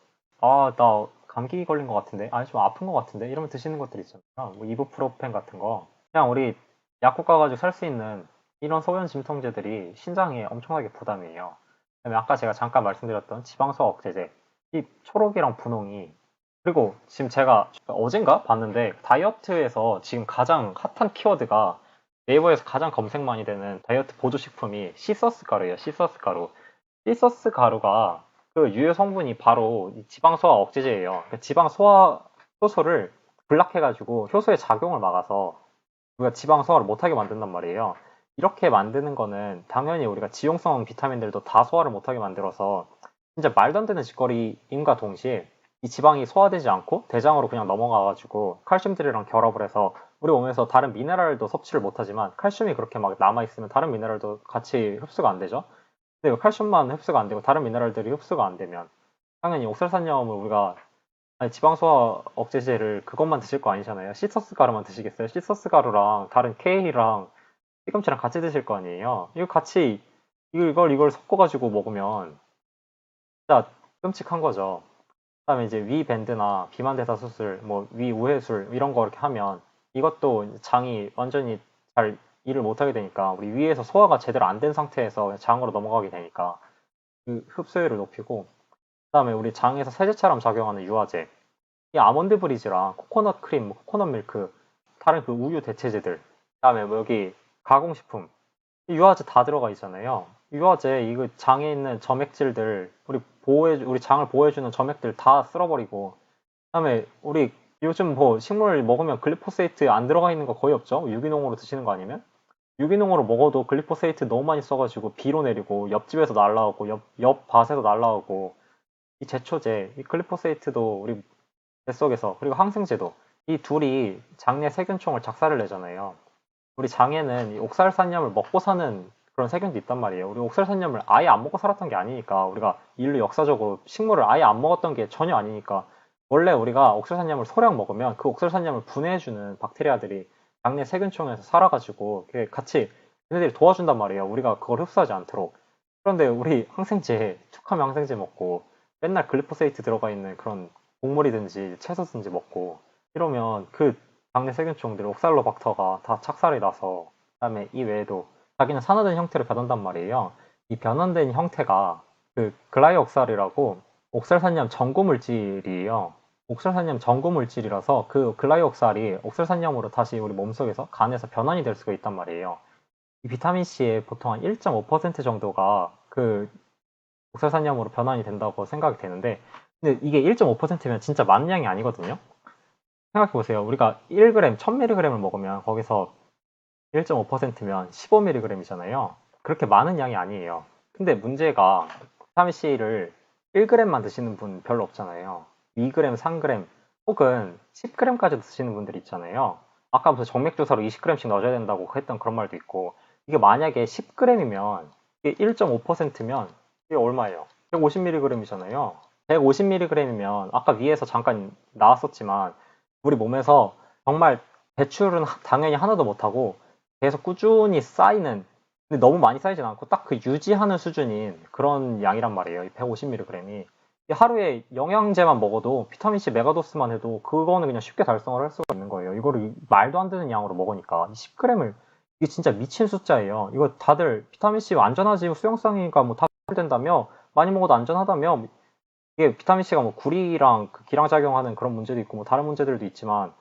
[SPEAKER 1] 아, 나 감기 걸린 것 같은데, 아니 좀 아픈 것 같은데 이러면 드시는 것들 있잖아요. 뭐 이부프로펜 같은 거. 그냥 우리 약국 가가지고 살 수 있는 이런 소염 진통제들이 신장에 엄청나게 부담이에요. 그다음에 아까 제가 잠깐 말씀드렸던 지방소화 억제제. 이 초록이랑 분홍이 그리고 지금 제가 어젠가 봤는데 다이어트에서 지금 가장 핫한 키워드가 네이버에서 가장 검색 많이 되는 다이어트 보조식품이 시서스 가루예요. 시서스 가루. 시서스 가루가 그 유효 성분이 바로 이 지방 소화 억제제예요. 그러니까 지방 소화 효소를 블락해가지고 효소의 작용을 막아서 우리가 지방 소화를 못하게 만든단 말이에요. 이렇게 만드는 거는 당연히 우리가 지용성 비타민들도 다 소화를 못하게 만들어서 진짜 말도 안 되는 짓거리임과 동시에 이 지방이 소화되지 않고 대장으로 그냥 넘어가가지고 칼슘들이랑 결합을 해서 우리 몸에서 다른 미네랄도 섭취를 못하지만 칼슘이 그렇게 막 남아있으면 다른 미네랄도 같이 흡수가 안 되죠. 근데 칼슘만 흡수가 안 되고 다른 미네랄들이 흡수가 안 되면 당연히 옥설산염을 우리가 아니, 지방 소화 억제제를 그것만 드실 거 아니잖아요. 시서스 가루만 드시겠어요? 시서스 가루랑 다른 케일이랑 시금치랑 같이 드실 거 아니에요. 이거 같이 이걸 섞어가지고 먹으면 진짜 끔찍한 거죠. 그다음에 이제 위 밴드나 비만 대사 수술, 뭐 위 우회술 이런 거 이렇게 하면 이것도 장이 완전히 잘 일을 못 하게 되니까 우리 위에서 소화가 제대로 안 된 상태에서 장으로 넘어가게 되니까 그 흡수율을 높이고 그다음에 우리 장에서 세제처럼 작용하는 유화제 이 아몬드 브리즈랑 코코넛 크림, 뭐 코코넛 밀크 다른 그 우유 대체제들 그다음에 뭐 여기 가공식품 이 유화제 다 들어가 있잖아요. 유화제 이거 장에 있는 점액질들 우리 장을 보호해주는 점액들 다 쓸어버리고 그다음에 우리 요즘 뭐 식물 먹으면 글리포세이트 안 들어가 있는 거 거의 없죠. 유기농으로 드시는 거 아니면 유기농으로 먹어도 글리포세이트 너무 많이 써가지고 비로 내리고 옆집에서 날라오고 옆 밭에서 날라오고 이 제초제 이 글리포세이트도 우리 뱃속에서 그리고 항생제도 이 둘이 장내 세균총을 작살을 내잖아요. 우리 장에는 이 옥살산염을 먹고 사는 그런 세균도 있단 말이에요. 우리 옥살산염을 아예 안 먹고 살았던 게 아니니까 우리가 인류 역사적으로 식물을 아예 안 먹었던 게 전혀 아니니까 원래 우리가 옥설산염을 소량 먹으면 그 옥설산염을 분해해주는 박테리아들이 장내 세균총에서 살아가지고 그게 같이 얘네들이 도와준단 말이에요. 우리가 그걸 흡수하지 않도록. 그런데 우리 항생제, 툭하면 항생제 먹고 맨날 글리포세이트 들어가 있는 그런 곡물이든지 채소든지 먹고 이러면 그 장내 세균총들 옥살로박터가 다 착살이 나서 그다음에 이 외에도 자기는 산화된 형태로 변한단 말이에요. 이 변환된 형태가 그 글라이옥살이라고 옥살산염 전구 물질이에요. 옥살산염 전구 물질이라서 그 글라이옥살이 옥살산염으로 다시 우리 몸속에서 간에서 변환이 될 수가 있단 말이에요. 이 비타민 C의 보통 한 1.5% 정도가 그 옥살산염으로 변환이 된다고 생각이 되는데, 근데 이게 1.5%면 진짜 많은 양이 아니거든요. 생각해 보세요. 우리가 1g, 1000mg을 먹으면 거기서 1.5%면 15mg이잖아요. 그렇게 많은 양이 아니에요. 근데 문제가 비타민 C를 1g만 드시는 분 별로 없잖아요. 2g, 3g 혹은 10g까지 드시는 분들이 있잖아요. 아까 무슨 정맥주사로 20g씩 넣어줘야 된다고 했던 그런 말도 있고, 이게 만약에 10g이면 이게 1.5%면 이게 얼마예요? 150mg이잖아요. 150mg이면 아까 위에서 잠깐 나왔었지만 우리 몸에서 정말 배출은 당연히 하나도 못하고 계속 꾸준히 쌓이는, 근데 너무 많이 쌓이진 않고 딱 그 유지하는 수준인 그런 양이란 말이에요. 이 150mg이. 하루에 영양제만 먹어도 비타민C 메가도스만 해도 그거는 그냥 쉽게 달성을 할 수가 있는 거예요. 이거를 말도 안 되는 양으로 먹으니까 10g을, 이게 진짜 미친 숫자예요. 이거 다들 비타민C 안전하지, 수용성이니까 뭐 다 된다며, 많이 먹어도 안전하다며. 이게 비타민C가 뭐 구리랑 그 기량작용하는 그런 문제도 있고 뭐 다른 문제들도 있지만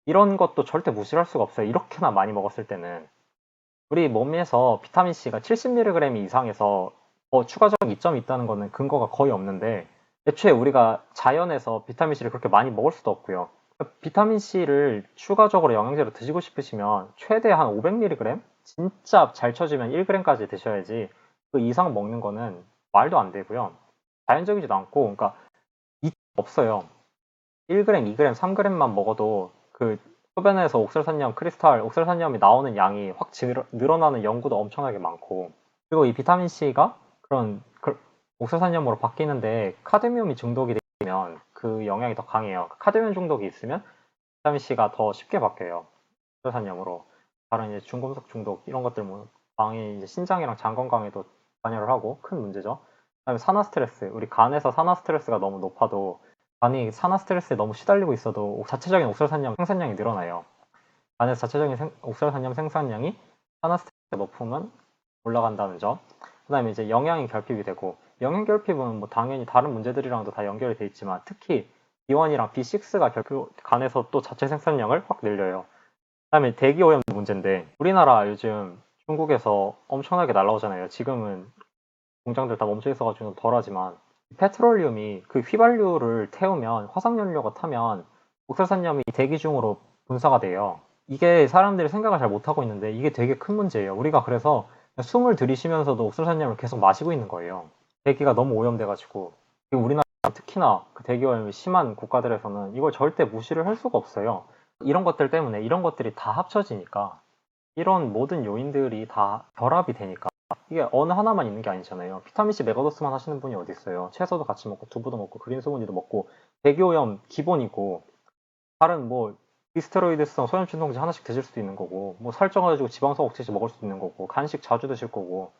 [SPEAKER 1] 이런 것도 절대 무시할 수가 없어요. 이렇게나 많이 먹었을 때는. 우리 몸에서 비타민C가 70mg 이상에서 추가적 이점이 있다는 거는 근거가 거의 없는데, 애초에 우리가 자연에서 비타민C를 그렇게 많이 먹을 수도 없고요. 비타민C를 추가적으로 영양제로 드시고 싶으시면 최대 한 500mg? 진짜 잘 쳐주면 1g까지 드셔야지 그 이상 먹는 거는 말도 안 되고요. 자연적이지도 않고, 그러니까 없어요. 1g, 2g, 3g만 먹어도 그 소변에서 옥설산염, 크리스탈, 옥설산염이 나오는 양이 확 늘어나는 연구도 엄청나게 많고, 그리고 이 비타민C가 그런 옥설산염으로 바뀌는데 카드뮴이 중독이 되면 그 영향이 더 강해요. 카드뮴 중독이 있으면 비타민C가 더 쉽게 바뀌어요. 옥설산염으로. 다른 이제 중금속 중독 이런 것들 뭐 방해, 이제 신장이랑 장 건강에도 관여를 하고 큰 문제죠. 그다음에 산화 스트레스. 우리 간에서 산화 스트레스가 너무 높아도, 간이 산화 스트레스에 너무 시달리고 있어도 자체적인 옥설산염 생산량이 늘어나요. 간에서 자체적인 옥설산염 생산량이 산화 스트레스가 높으면 올라간다는 점. 그다음에 이제 영양이 결핍이 되고, 영양 결핍은 뭐 당연히 다른 문제들이랑도 다 연결이 돼 있지만 특히 B1이랑 B6가 간에서 또 자체 생산량을 확 늘려요. 그다음에 대기오염 문제인데, 우리나라 요즘 중국에서 엄청나게 날라오잖아요. 지금은 공장들 다 멈춰 있어가지고 덜하지만, 페트롤리움이 그 휘발유를 태우면, 화석연료가 타면 옥설산염이 대기 중으로 분사가 돼요. 이게 사람들이 생각을 잘 못하고 있는데 이게 되게 큰 문제예요. 우리가 그래서 숨을 들이쉬면서도 옥설산염을 계속 마시고 있는 거예요. 대기가 너무 오염돼가지고. 그리고 우리나라 특히나 그 대기오염이 심한 국가들에서는 이걸 절대 무시를 할 수가 없어요. 이런 것들 때문에, 이런 것들이 다 합쳐지니까, 이런 모든 요인들이 다 결합이 되니까 이게 어느 하나만 있는 게 아니잖아요. 비타민C 메가도스만 하시는 분이 어디 있어요. 채소도 같이 먹고 두부도 먹고 그린 스무디도 먹고 대기오염 기본이고, 다른 뭐 비스테로이드성 소염진동제 하나씩 드실 수도 있는 거고, 뭐 살쪄가지고 지방성 억제제 먹을 수도 있는 거고, 간식 자주 드실 거고,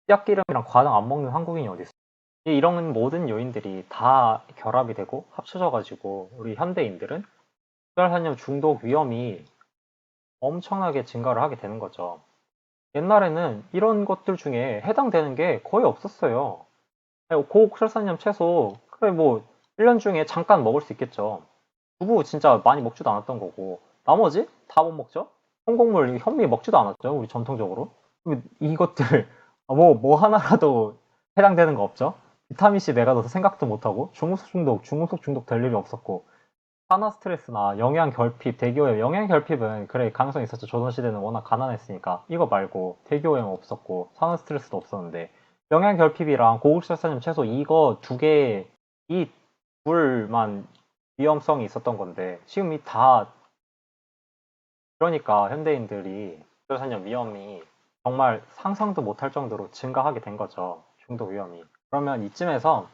[SPEAKER 1] 찌약기름이랑 과당 안 먹는 한국인이 어디 있어요. 이런 모든 요인들이 다 결합이 되고 합쳐져가지고 우리 현대인들은 혈관염 중독 위험이 엄청나게 증가를 하게 되는 거죠. 옛날에는 이런 것들 중에 해당되는 게 거의 없었어요. 고옥설산염 채소, 그래 뭐 1년 중에 잠깐 먹을 수 있겠죠. 두부 진짜 많이 먹지도 않았던 거고, 나머지 다 못 먹죠. 홍곡물, 현미 먹지도 않았죠, 우리 전통적으로. 이것들 뭐 하나라도 해당되는 거 없죠. 비타민C 메가도스 생각도 못하고, 중금속 중독 될 일이 없었고, 산화 스트레스나 영양 결핍, 대기오염. 영양 결핍은 그래 가능성이 있었죠. 조선시대는 워낙 가난했으니까. 이거 말고 대기오염 없었고 산화 스트레스도 없었는데, 영양 결핍이랑 고국설산염 채소 이거 두 개, 이 둘만 위험성이 있었던 건데 지금 이 다, 그러니까 현대인들이 고국설산염 위험이 정말 상상도 못할 정도로 증가하게 된 거죠. 중독 위험이. 그러면 이쯤에서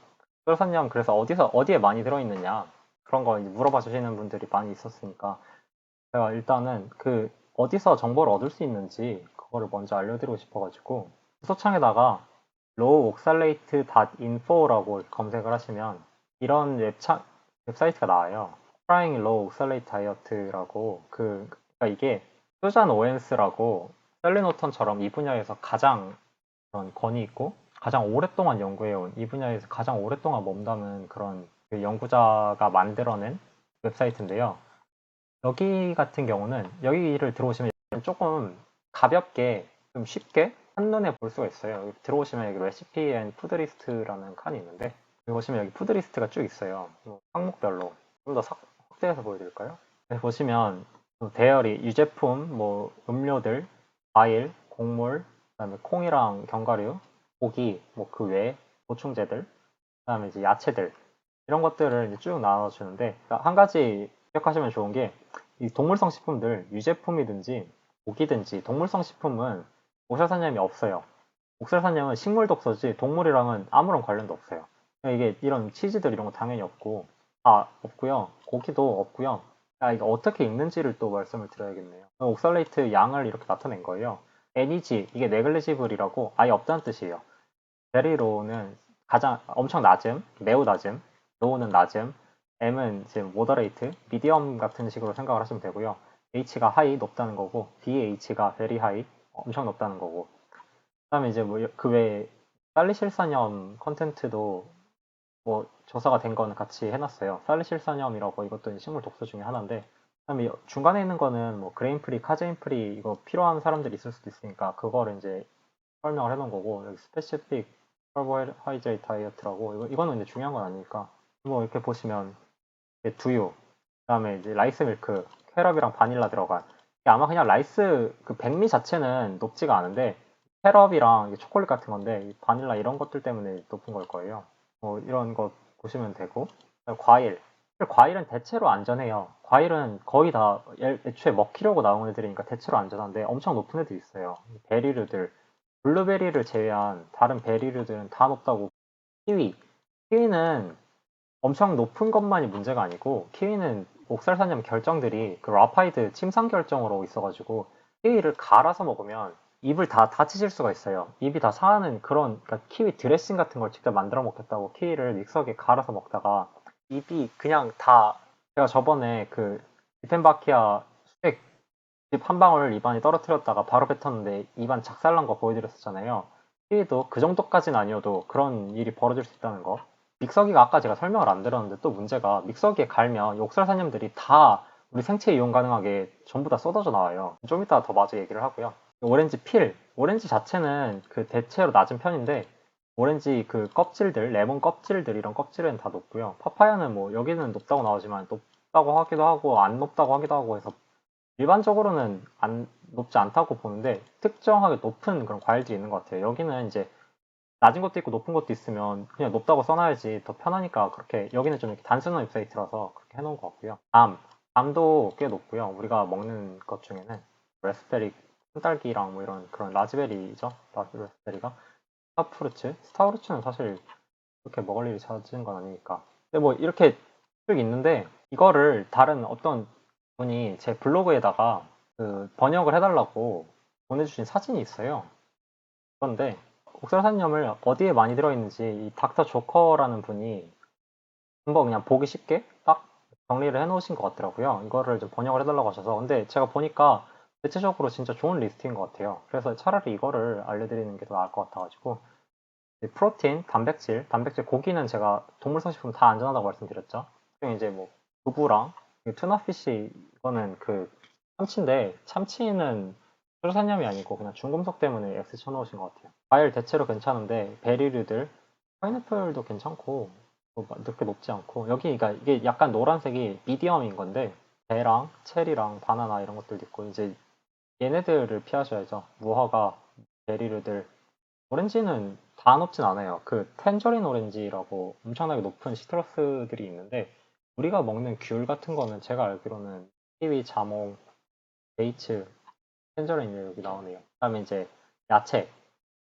[SPEAKER 1] 고국설산염 그래서 어디에 많이 들어있느냐? 그런 거 이제 물어봐 주시는 분들이 많이 있었으니까 제가 일단은 그 어디서 정보를 얻을 수 있는지 그거를 먼저 알려드리고 싶어가지고 소창에다가 lowoxalate.info라고 검색을 하시면 이런 웹사이트가 나와요. Trying Low Oxalate Diet라고 그러니까 이게 수잔 오엔스라고 셀리 노턴처럼 이 분야에서 가장 그런 권위 있고 가장 오랫동안 연구해온 이 분야에서 가장 오랫동안 몸담은 그런 그 연구자가 만들어낸 웹사이트인데요. 여기 같은 경우는 여기를 들어오시면 조금 가볍게 좀 쉽게 한눈에 볼 수가 있어요. 여기 들어오시면 여기 레시피 앤 푸드리스트라는 칸이 있는데 여기 보시면 여기 푸드리스트가 쭉 있어요. 항목별로 좀 더 확대해서 보여드릴까요? 여기 보시면 대열이 유제품, 뭐 음료들, 과일, 곡물, 그다음에 콩이랑 견과류, 고기, 뭐 그 외에 보충제들, 그다음에 이제 야채들 이런 것들을 이제 쭉 나눠주는데 그러니까 한 가지 기억하시면 좋은 게 이 동물성 식품들 유제품이든지 고기든지 동물성 식품은 옥살산염이 없어요. 옥살산염은 식물 독소지 동물이랑은 아무런 관련도 없어요. 그러니까 이게 이런 치즈들 이런 거 당연히 없고 다 없고요. 고기도 없고요. 아, 이거 어떻게 읽는지를 또 말씀을 드려야겠네요. 옥살레이트 양을 이렇게 나타낸 거예요. NEG 이게 네글리지블이라고 아예 없다는 뜻이에요. 베리로는 가장 엄청 낮음, 매우 낮음, 로우는 낮음, M은 이제 모더레이트, 미디엄 같은 식으로 생각을 하시면 되고요. H가 하이, 높다는 거고, DH가 very high, 엄청 높다는 거고. 그다음에 이제 뭐 그 외에 살리실산염 컨텐츠도 뭐 조사가 된 거는 같이 해놨어요. 살리실산염이라고 이것도 식물 독소 중에 하나인데, 그다음에 중간에 있는 거는 뭐 그레인 프리, 카제인 프리 이거 필요한 사람들이 있을 수도 있으니까 그거를 이제 설명을 해놓은 거고 여기 스페시픽 카보하이드레이트 다이어트라고 이거는 이제 중요한 건 아니니까 뭐 이렇게 보시면 두유 그다음에 이제 라이스 밀크 캐럽이랑 바닐라 들어간 이게 아마 그냥 라이스 그 백미 자체는 높지가 않은데 캐럽이랑 초콜릿 같은 건데 이 바닐라 이런 것들 때문에 높은 걸 거예요. 뭐 이런 거 보시면 되고 과일 과일은 대체로 안전해요. 과일은 거의 다 애초에 먹히려고 나온 애들이니까 대체로 안전한데 엄청 높은 애들 있어요. 베리류들 블루베리를 제외한 다른 베리류들은 다 높다고. 키위. 키위는 엄청 높은 것만이 문제가 아니고 키위는 옥살산염 결정들이 그 라파이드 침상 결정으로 있어가지고 키위를 갈아서 먹으면 입을 다 다치실 수가 있어요. 입이 다 상하는 그런 그러니까 키위 드레싱 같은 걸 직접 만들어 먹겠다고 키위를 믹서기에 갈아서 먹다가 입이 그냥 다 제가 저번에 그 디펜바키아 수액 집 한 방울 입안에 떨어뜨렸다가 바로 뱉었는데 입안 작살난 거 보여드렸었잖아요. 피해도 그 정도까지는 아니어도 그런 일이 벌어질 수 있다는 거. 믹서기가 아까 제가 설명을 안 드렸는데 또 문제가 믹서기에 갈면 욕설산염들이 다 우리 생체 이용 가능하게 전부 다 쏟아져 나와요. 좀 이따 더 마저 얘기를 하고요. 오렌지 필. 오렌지 자체는 그 대체로 낮은 편인데 오렌지 그 껍질들, 레몬 껍질들 이런 껍질은 다 높고요. 파파야는 뭐 여기는 높다고 나오지만 높다고 하기도 하고 안 높다고 하기도 하고 해서 일반적으로는 높지 않다고 보는데 특정하게 높은 그런 과일들이 있는 것 같아요. 여기는 이제 낮은 것도 있고 높은 것도 있으면 그냥 높다고 써놔야지 더 편하니까 그렇게 여기는 좀 이렇게 단순한 웹사이트라서 그렇게 해놓은 것 같고요. 암도 꽤 높고요. 우리가 먹는 것 중에는 레스베리, 푼딸기랑 뭐 이런 그런 라즈베리죠. 라즈베리가 스타우르츠는 사실 그렇게 먹을 일이 잦은 건 아니니까. 근데 뭐 이렇게 쭉 있는데 이거를 다른 어떤 분이 제 블로그에다가 그 번역을 해달라고 보내주신 사진이 있어요. 그런데 옥설산염을 어디에 많이 들어있는지 이 닥터 조커라는 분이 한번 그냥 보기 쉽게 딱 정리를 해놓으신 것 같더라고요. 이거를 좀 번역을 해달라고 하셔서. 근데 제가 보니까 대체적으로 진짜 좋은 리스트인 것 같아요. 그래서 차라리 이거를 알려드리는 게 더 나을 것 같아가지고. 프로틴, 단백질, 고기는 제가 동물성식품 다 안전하다고 말씀드렸죠. 그중에 이제 뭐 두부랑 투나피쉬 이거는 그 참치인데 참치는 수산염이 아니고 그냥 중금속 때문에 X 쳐놓으신 것 같아요. 과일 대체로 괜찮은데 베리류들 파인애플도 괜찮고 뭐 그렇게 높지 않고 여기 그러니까 이게 약간 노란색이 미디엄인 건데 배랑 체리랑 바나나 이런 것들도 있고 이제 얘네들을 피하셔야죠. 무화과, 베리류들 오렌지는 다 높진 않아요. 그 텐저린 오렌지라고 엄청나게 높은 시트러스들이 있는데 우리가 먹는 귤 같은 거는 제가 알기로는 키위, 자몽, 데이츠, 텐저린이 여기 나오네요. 그다음에 이제 야채.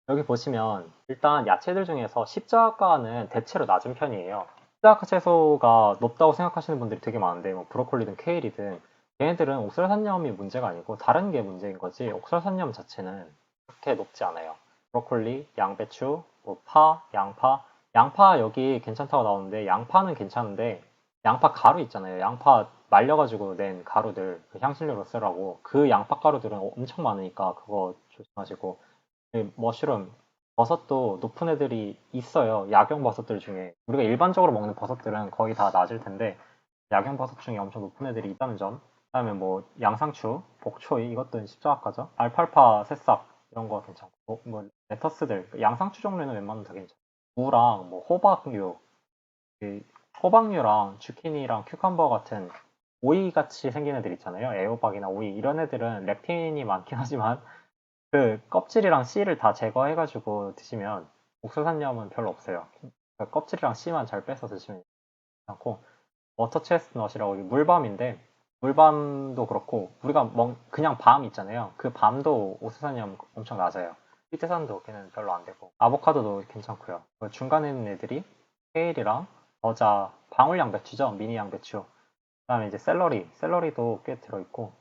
[SPEAKER 1] 여기 보시면 일단 야채들 중에서 십자가는 대체로 낮은 편이에요. 흡사한 채소가 높다고 생각하시는 분들이 되게 많은데 뭐 브로콜리든 케일이든 얘네들은 옥설산염이 문제가 아니고 다른 게 문제인 거지 옥설산염 자체는 그렇게 높지 않아요. 브로콜리, 양배추, 뭐 파, 양파 여기 괜찮다고 나오는데 양파는 괜찮은데 양파 가루 있잖아요. 양파 말려가지고 낸 가루들 그 향신료로 쓰라고 그 양파 가루들은 엄청 많으니까 그거 조심하시고 이 머쉬룸 버섯도 높은 애들이 있어요. 야경 버섯들 중에 우리가 일반적으로 먹는 버섯들은 거의 다 낮을 텐데 야경 버섯 중에 엄청 높은 애들이 있다는 점. 그다음에 뭐 양상추, 복초이 이것도 십자학과죠. 알팔파, 새싹 이런 거 괜찮고 뭐 레터스들 양상추 종류는 웬만하면 다 괜찮고 무랑 뭐 호박류, 그 호박류랑 주키니랑 큐컴버 같은 오이 같이 생긴 애들 있잖아요. 애호박이나 오이 이런 애들은 렉틴이 많긴 하지만 그 껍질이랑 씨를 다 제거해가지고 드시면 옥수수산염은 별로 없어요. 그 껍질이랑 씨만 잘 빼서 드시면 괜찮고 워터 체스트넛이라고 이게 물밤인데 물밤도 그렇고 우리가 그냥 밤 있잖아요. 그 밤도 옥수수산염 엄청 낮아요. 피테산도 걔는 별로 안 되고 아보카도도 괜찮고요. 그 중간에 있는 애들이 케일이랑 겨자, 방울 양배추죠. 미니 양배추. 그다음에 이제 샐러리도 꽤 들어있고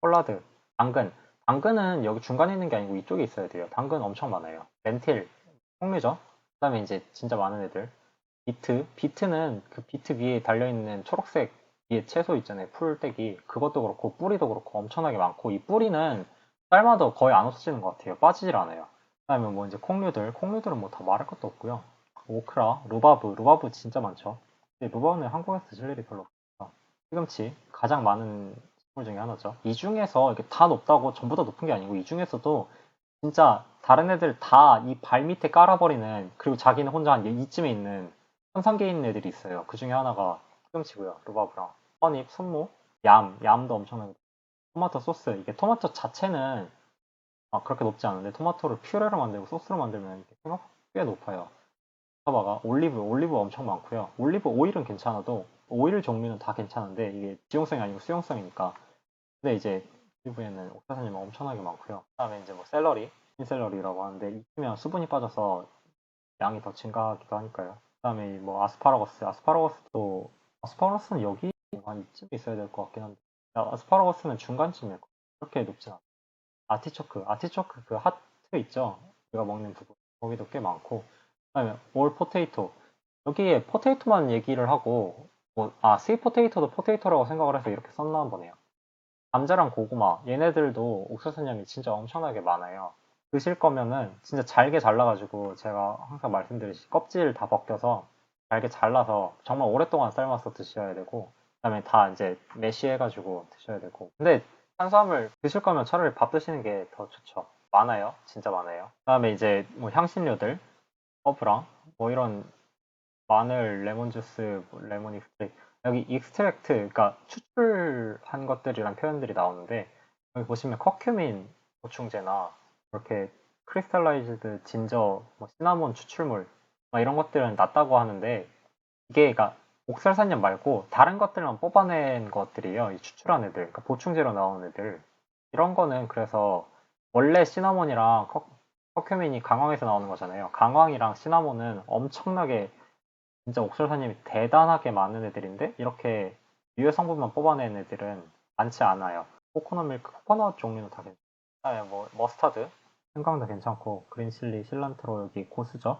[SPEAKER 1] 콜라드, 당근. 당근은 여기 중간에 있는 게 아니고 이쪽에 있어야 돼요. 당근 엄청 많아요. 렌틸, 풍류죠. 그다음에 이제 진짜 많은 애들. 비트는 그 비트 위에 달려있는 초록색 위에 채소 있잖아요. 풀떼기. 그것도 그렇고 뿌리도 그렇고 엄청나게 많고 이 뿌리는 삶아도 거의 안 없어지는 것 같아요. 빠지질 않아요. 그다음에 뭐 이제 콩류들은 뭐 다 말할 것도 없고요. 오크라, 루바브 진짜 많죠. 근데 루바브는 한국에서 드실 일이 별로 없어요. 시금치 가장 많은 식물 중에 하나죠. 이 중에서 이게 다 높다고 전부 다 높은 게 아니고 이 중에서도 진짜 다른 애들 다 이 발 밑에 깔아버리는 그리고 자기는 혼자 한 이쯤에 있는 현상계 있는 애들이 있어요. 그 중에 하나가 시금치고요. 루바브랑 허닙, 순무, 얌도 엄청나게 토마토 소스 이게 토마토 자체는 그렇게 높지 않은데 토마토를 퓨레로 만들고 소스로 만들면 생각보다 꽤 높아요. 사바가 올리브 엄청 많고요. 올리브 오일은 괜찮아도 오일 종류는 다 괜찮은데 이게 지용성이 아니고 수용성이니까. 근데 이제 올리브에는 옥사사님 엄청나게 많고요. 그다음에 이제 뭐 흰 샐러리라고 하는데 익히면 수분이 빠져서 양이 더 증가하기도 하니까요. 그다음에 뭐 아스파라거스는 여기 한 이쯤에 있어야 될 것 같긴 한데 아스파라거스는 중간쯤이에요. 그렇게 높진 않아요. 아티초크 그 하트 있죠? 우리가 먹는 부분 거기도 꽤 많고 그다음에 올 포테이토 여기에 포테이토만 얘기를 하고 스윗 포테이토도 포테이토라고 생각을 해서 이렇게 썼나 한번 해요. 감자랑 고구마 얘네들도 옥수수냠이 진짜 엄청나게 많아요. 드실 거면은 진짜 잘게 잘라가지고 제가 항상 말씀드리듯이 껍질 다 벗겨서 잘게 잘라서 정말 오랫동안 삶아서 드셔야 되고 그다음에 다 이제 매시해가지고 드셔야 되고 근데 탄수화물 드실 거면 차라리 밥 드시는 게 더 좋죠. 많아요. 진짜 많아요. 그다음에 이제 뭐 향신료들 허브랑 뭐 이런 마늘, 레몬 주스, 레몬 익스트랙트. 여기 익스트랙트, 그러니까 추출한 것들이란 표현들이 나오는데 여기 보시면 커큐민 보충제나 이렇게 크리스탈라이즈드 진저, 뭐 시나몬 추출물 막 이런 것들은 낮다고 하는데 이게 그러니까 옥설산염 말고 다른 것들만 뽑아낸 것들이에요. 이 추출한 애들, 그러니까 보충제로 나오는 애들. 이런 거는 그래서 원래 시나몬이랑 커큐민이 강황에서 나오는 거잖아요. 강황이랑 시나몬은 엄청나게 진짜 옥설사님이 대단하게 많은 애들인데 이렇게 유해 성분만 뽑아낸 애들은 많지 않아요. 코코넛 밀크, 코코넛 종류는 다 괜찮아요. 그다음에 뭐 머스타드, 생강도 괜찮고 그린칠리, 실란트로 여기 고수죠.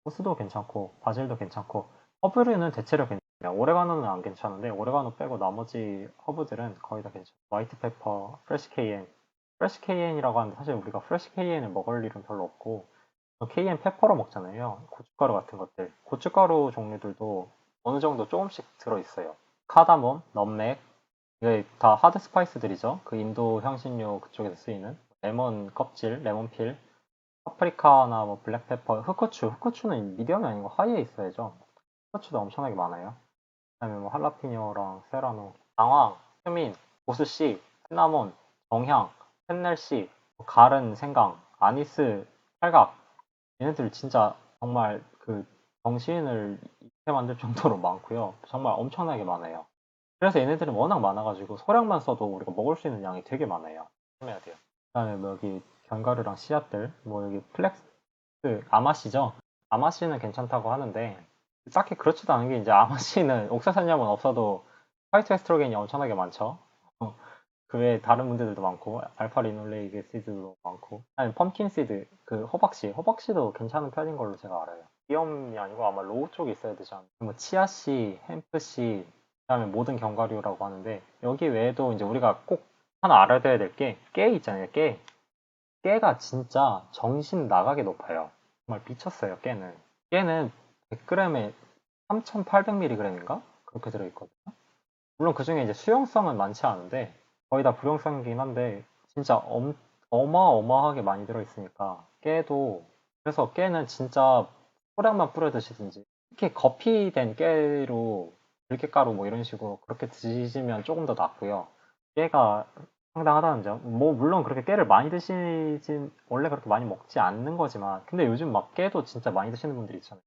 [SPEAKER 1] 고수도 괜찮고 바질도 괜찮고 허브류는 대체로 괜찮아요. 오레가노는 안 괜찮은데 오레가노 빼고 나머지 허브들은 거의 다 괜찮아요. 화이트 페퍼, 프레시 케이엔이라고 하는데 사실 우리가 프레시 케이엔을 먹을 일은 별로 없고 케이엔 페퍼로 먹잖아요. 고춧가루 같은 것들. 고춧가루 종류들도 어느 정도 조금씩 들어있어요. 카다몬, 넘맥, 이게 다 하드 스파이스들이죠. 그 인도 향신료 그쪽에서 쓰이는 레몬 껍질, 레몬 필, 파프리카나 뭐 블랙페퍼, 흑후추는 미디엄이 아니고 하이에 있어야죠. 흑후추도 엄청나게 많아요. 그다음에 뭐 할라피뇨랑 세라노, 당황, 크민, 고수씨, 시나몬, 정향, 펜넬씨, 가른 생강, 아니스, 팔각 얘네들 진짜 정말 그 정신을 잃게 만들 정도로 많고요. 정말 엄청나게 많아요. 그래서 얘네들은 워낙 많아가지고 소량만 써도 우리가 먹을 수 있는 양이 되게 많아요. 조심해야 돼요. 그다음에 뭐 여기 견과류랑 씨앗들, 뭐 여기 플렉스 아마씨죠. 아마씨는 괜찮다고 하는데 딱히 그렇지도 않은 게 이제 아마씨는 옥사산염은 없어도 화이트 에스트로겐이 엄청나게 많죠. 어, 그 외에 다른 문제들도 많고 알파 리놀레이크 시드도 많고 아니 펌킨 시드 그 호박씨도 괜찮은 편인 걸로 제가 알아요. 비염이 아니고 아마 로우 쪽에 있어야 되지 않나. 뭐 치아씨, 햄프씨, 그다음에 모든 견과류라고 하는데 여기 외에도 이제 우리가 꼭 하나 알아둬야 될 게 깨 있잖아요. 깨가 진짜 정신 나가게 높아요. 정말 미쳤어요. 깨는 100g에 3,800mg인가 그렇게 들어있거든요. 물론 그 중에 이제 수용성은 많지 않은데 거의 다 불용성이긴 한데 진짜 어마어마하게 많이 들어있으니까 그래서 깨는 진짜 소량만 뿌려 드시든지 특히 거피된 깨로 들깨가루 뭐 이런 식으로 그렇게 드시면 조금 더 낫고요. 깨가 상당하다는 점. 뭐 물론 그렇게 깨를 많이 드시진 원래 그렇게 많이 먹지 않는 거지만 근데 요즘 막 깨도 진짜 많이 드시는 분들이 있잖아요.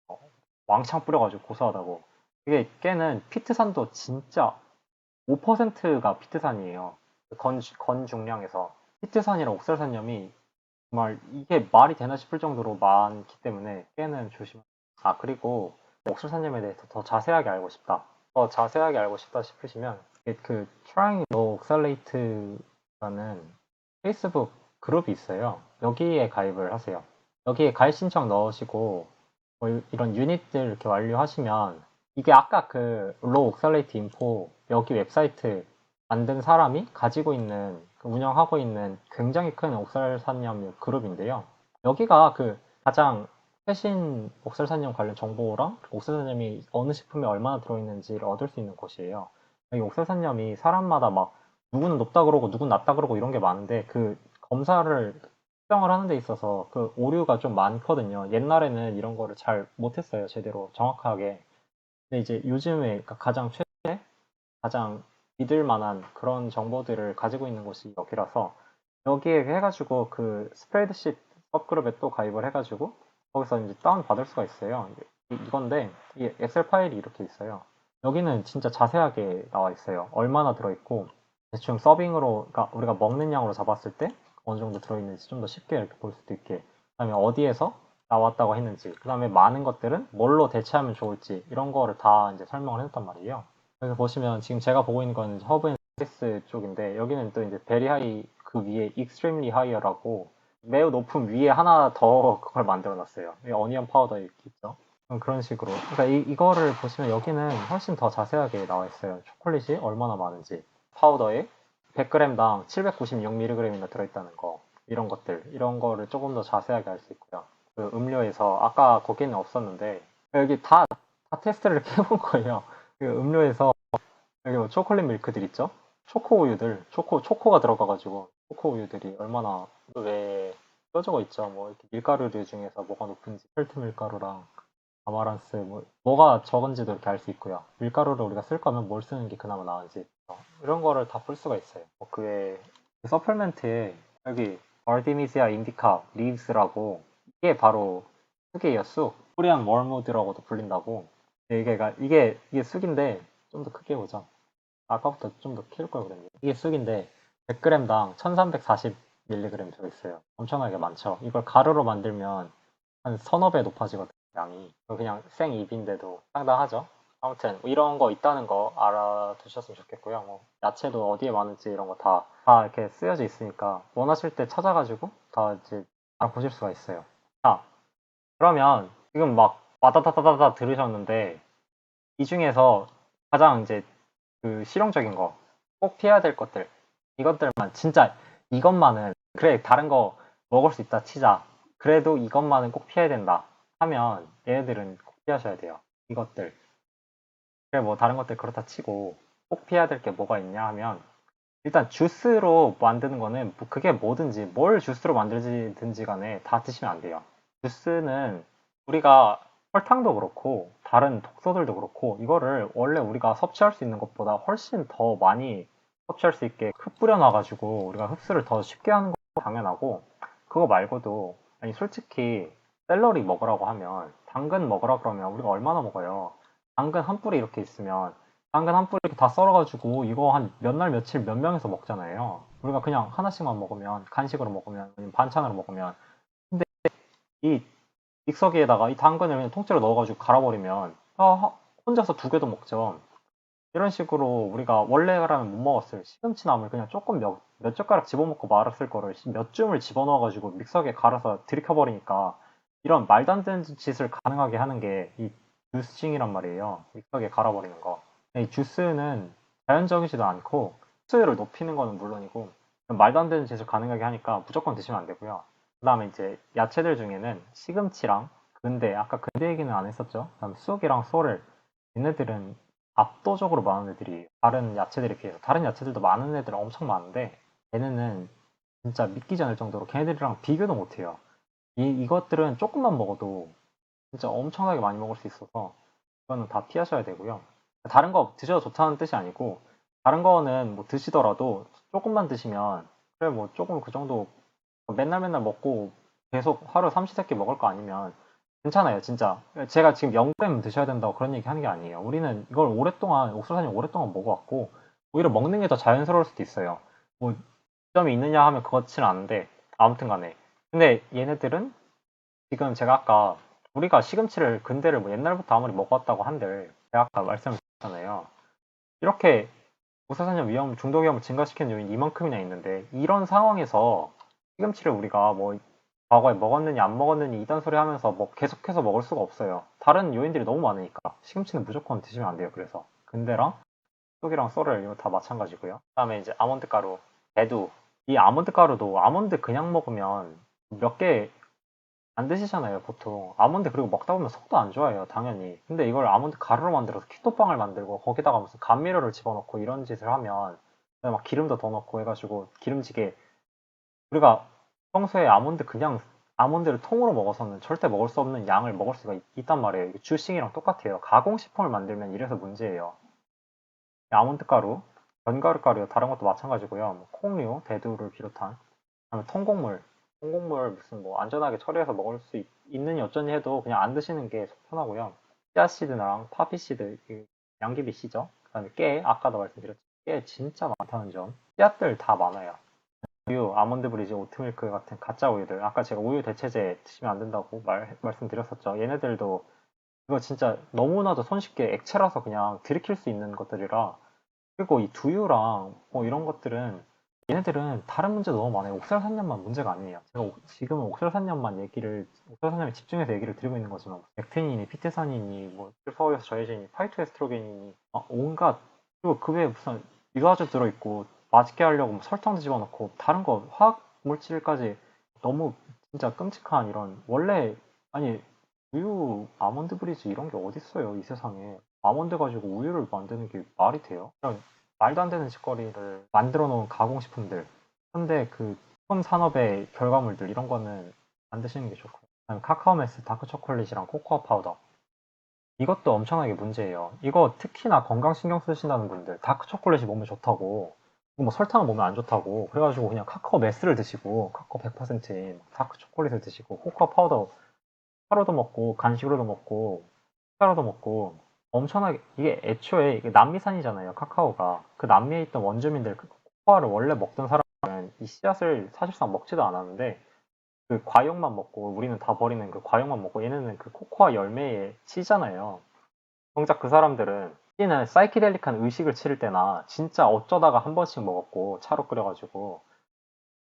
[SPEAKER 1] 왕창 뿌려가지고 고소하다고. 이게 깨는 피트산도 진짜 5%가 피트산이에요. 건 중량에서. 피트산이랑 옥살산염이 정말 이게 말이 되나 싶을 정도로 많기 때문에 깨는 조심. 아, 그리고 옥살산염에 대해서 더 자세하게 알고 싶다. 더 자세하게 알고 싶다 싶으시면 그 Trying No Oxalate라는 페이스북 그룹이 있어요. 여기에 가입을 하세요. 여기에 가입 신청 넣으시고 뭐 이런 유닛들 이렇게 완료하시면 이게 아까 그 로우 옥살레이트 인포 여기 웹사이트 만든 사람이 가지고 있는 운영하고 있는 굉장히 큰 옥살산염 그룹인데요. 여기가 그 가장 최신 옥살산염 관련 정보랑 옥살산염이 어느 식품에 얼마나 들어있는지를 얻을 수 있는 곳이에요. 이 옥살산염이 사람마다 막 누구는 높다 그러고 누구는 낮다 그러고 이런 게 많은데 그 검사를 측정을 하는 데 있어서 그 오류가 좀 많거든요. 옛날에는 이런 거를 잘 못했어요. 제대로 정확하게. 근데 이제 요즘에 그러니까 가장 믿을 만한 그런 정보들을 가지고 있는 곳이 여기라서 여기에 해가지고 그 스프레드शी트 서브그룹에 또 가입을 해가지고 거기서 이제 다운 받을 수가 있어요. 이건데 이 엑셀 파일이 이렇게 있어요. 여기는 진짜 자세하게 나와 있어요. 얼마나 들어있고 대충 서빙으로 그러니까 우리가 먹는 양으로 잡았을 때 어느 정도 들어있는지 좀 더 쉽게 이렇게 볼 수도 있게 그다음에 어디에서 나왔다고 했는지 그다음에 많은 것들은 뭘로 대체하면 좋을지 이런 거를 다 이제 설명을 해줬단 말이에요. 그래서 보시면 지금 제가 보고 있는 건 허브 앤 스페이스 쪽인데 여기는 또 이제 베리 하이 그 위에 익스트림리 하이어라고 매우 높은 위에 하나 더 그걸 만들어 놨어요. 어니언 파우더 있죠. 그런 식으로. 그러니까 이거를 보시면 여기는 훨씬 더 자세하게 나와 있어요. 초콜릿이 얼마나 많은지. 파우더에 100g당 796mg이나 들어있다는 거. 이런 것들. 이런 거를 조금 더 자세하게 알 수 있고요. 그 음료에서 아까 거기는 없었는데 여기 다 테스트를 이렇게 해본 거예요. 그 음료에서 여기 뭐 초콜릿 밀크들 있죠? 초코 우유들, 초코가 들어가가지고 초코 우유들이 얼마나 왜 써적어 있죠? 뭐 이렇게 밀가루류 중에서 뭐가 높은지, 펠트 밀가루랑 아마란스 뭐가 적은지도 이렇게 알 수 있고요. 밀가루를 우리가 쓸 거면 뭘 쓰는 게 그나마 나은지 이런 거를 다 볼 수가 있어요. 그외 서플멘트에 여기 아르테미시아 인디카 리브스라고 이게 바로 쑥이에요. 쑥. 코리안 월무드라고도 불린다고. 이게 쑥인데 좀 더 크게 보자. 아까부터 좀 더 키울 걸 그랬네. 이게 쑥인데 100g당 1340mg 들어있어요. 엄청나게 많죠. 이걸 가루로 만들면 한 서너 배 높아지거든요, 양이. 그냥 생잎인데도 상당하죠. 아무튼 뭐 이런 거 있다는 거 알아두셨으면 좋겠고요. 뭐 야채도 어디에 많은지 이런 거 다 이렇게 쓰여져 있으니까 원하실 때 찾아가지고 다 이제 알아보실 수가 있어요. 자, 그러면 지금 막 와다다다다다 들으셨는데 이 중에서 가장 이제 그 실용적인 거, 꼭 피해야 될 것들, 이것들만 진짜 이것만은 그래 다른 거 먹을 수 있다 치자. 그래도 이것만은 꼭 피해야 된다 하면 얘네들은 꼭 피하셔야 돼요. 이것들. 그래 뭐 다른 것들 그렇다 치고 꼭 피해야 될 게 뭐가 있냐 하면 일단 주스로 만드는 거는 뭐 그게 뭐든지 뭘 주스로 만들든지 간에 다 드시면 안 돼요. 주스는 우리가 설탕도 그렇고 다른 독소들도 그렇고 이거를 원래 우리가 섭취할 수 있는 것보다 훨씬 더 많이 섭취할 수 있게 흩뿌려 놔가지고 우리가 흡수를 더 쉽게 하는 건 당연하고 그거 말고도 아니 솔직히 샐러리 먹으라고 하면 당근 먹으라 그러면 우리가 얼마나 먹어요? 당근 한 뿌리 이렇게 있으면 당근 한 뿌리 이렇게 다 썰어가지고 이거 한 몇 날 며칠 몇 명에서 먹잖아요. 우리가 그냥 하나씩만 먹으면 간식으로 먹으면 아니면 반찬으로 먹으면 이 믹서기에다가 이 당근을 그냥 통째로 넣어가지고 갈아버리면 혼자서 두 개도 먹죠. 이런 식으로 우리가 원래라면 못 먹었을 시금치나물 그냥 조금 몇 젓가락 집어먹고 말았을 거를 몇 줌을 집어넣어가지고 믹서기에 갈아서 들이켜버리니까 이런 말도 안 되는 짓을 가능하게 하는 게 이 주스징이란 말이에요. 믹서기에 갈아버리는 거. 이 주스는 자연적이지도 않고 수율을 높이는 거는 물론이고 말도 안 되는 짓을 가능하게 하니까 무조건 드시면 안 되고요. 그 다음에 이제 야채들 중에는 시금치랑 근대, 아까 근대 얘기는 안 했었죠. 그다음에 쑥이랑 쏘를 얘네들은 압도적으로 많은 애들이 다른 야채들에 비해서 다른 야채들도 많은 애들은 엄청 많은데 얘네는 진짜 믿기지 않을 정도로 걔네들이랑 비교도 못해요. 이것들은 조금만 먹어도 진짜 엄청나게 많이 먹을 수 있어서 이거는 다 피하셔야 되고요. 다른 거 드셔도 좋다는 뜻이 아니고 다른 거는 뭐 드시더라도 조금만 드시면 그래 뭐 조금 그 정도 맨날 맨날 먹고 계속 하루 삼시세끼 먹을 거 아니면 괜찮아요, 진짜. 제가 지금 0g 드셔야 된다고 그런 얘기 하는 게 아니에요. 우리는 이걸 오랫동안, 옥수수님 오랫동안 먹어왔고, 오히려 먹는 게 더 자연스러울 수도 있어요. 뭐, 점이 있느냐 하면 그렇지는 않은데, 아무튼 간에. 근데 얘네들은 지금 제가 아까, 우리가 시금치를, 근대를 뭐 옛날부터 아무리 먹어왔다고 한들, 제가 아까 말씀을 드렸잖아요. 이렇게 옥수수님 중독 위험을 증가시키는 요인이 이만큼이나 있는데, 이런 상황에서 시금치를 우리가 뭐 과거에 먹었느니 안 먹었느니 이딴 소리 하면서 뭐 계속해서 먹을 수가 없어요. 다른 요인들이 너무 많으니까 시금치는 무조건 드시면 안 돼요. 그래서 근대랑 쑥이랑 썰을 이거 다 마찬가지고요. 그다음에 이제 아몬드 가루, 대두. 이 아몬드 가루도 아몬드 그냥 먹으면 몇 개 안 드시잖아요, 보통. 아몬드 그리고 먹다 보면 속도 안 좋아요, 당연히. 근데 이걸 아몬드 가루로 만들어서 키토빵을 만들고 거기다가 무슨 감미료를 집어넣고 이런 짓을 하면 막 기름도 더 넣고 해가지고 기름지게 우리가 평소에 아몬드를 통으로 먹어서는 절대 먹을 수 없는 양을 먹을 수가 단 말이에요. 이게 주싱이랑 똑같아요. 가공식품을 만들면 이래서 문제예요. 아몬드 가루, 견과류 가루, 다른 것도 마찬가지고요. 뭐 콩류, 대두를 비롯한, 그다음에 통곡물 무슨 뭐 안전하게 처리해서 먹을 수 있느니 어쩌니 해도 그냥 안 드시는 게 속 편하고요. 씨앗씨드랑 파피씨드, 양귀비 씨죠. 그다음에 깨, 아까도 말씀드렸죠. 깨 진짜 많다는 점. 씨앗들 다 많아요. 우유, 아몬드 브리즈, 오트밀크 같은 가짜 우유들. 아까 제가 우유 대체제 드시면 안 된다고 말씀드렸었죠. 얘네들도 이거 진짜 너무나도 손쉽게 액체라서 그냥 들이킬 수 있는 것들이라. 그리고 이 두유랑 뭐 이런 것들은 얘네들은 다른 문제도 너무 많아요. 옥살산염만 문제가 아니에요. 제가 지금은 옥살산염에 집중해서 얘기를 드리고 있는 거지만 액틴이니 피트산이니 뭐 실퍼오일에서 저해진이 파이토에스트로겐이니 온갖 그리고 그 외에 무슨 유화제 들어있고 맛있게 하려고 뭐 설탕도 집어넣고 다른 거 화학 물질까지 너무 진짜 끔찍한 이런 원래 아니 우유 아몬드 브리즈 이런 게 어딨어요 이 세상에. 아몬드 가지고 우유를 만드는 게 말이 돼요? 그냥 말도 안 되는 짓거리를 만들어 놓은 가공식품들. 근데 그 폰 산업의 결과물들 이런 거는 안 드시는 게 좋고요. 그다음에 카카오 메스, 다크 초콜릿이랑 코코아 파우더. 이것도 엄청나게 문제예요. 이거 특히나 건강 신경 쓰신다는 분들, 다크 초콜릿이 몸에 좋다고, 뭐 설탕은 몸에 안 좋다고, 그래가지고 그냥 카카오 메스를 드시고, 카카오 100%인 다크 초콜릿을 드시고, 코코아 파우더 하루도 먹고, 간식으로도 먹고, 식사로도 먹고, 엄청나게, 이게 애초에 이게 남미산이잖아요, 카카오가. 그 남미에 있던 원주민들, 그 코코아를 원래 먹던 사람은 이 씨앗을 사실상 먹지도 않았는데, 그 과육만 먹고 우리는 다 버리는 그 과육만 먹고 얘네는 그 코코아 열매에 치잖아요. 정작 그 사람들은 씨는 사이키델릭한 의식을 치를 때나 진짜 어쩌다가 한 번씩 먹었고 차로 끓여가지고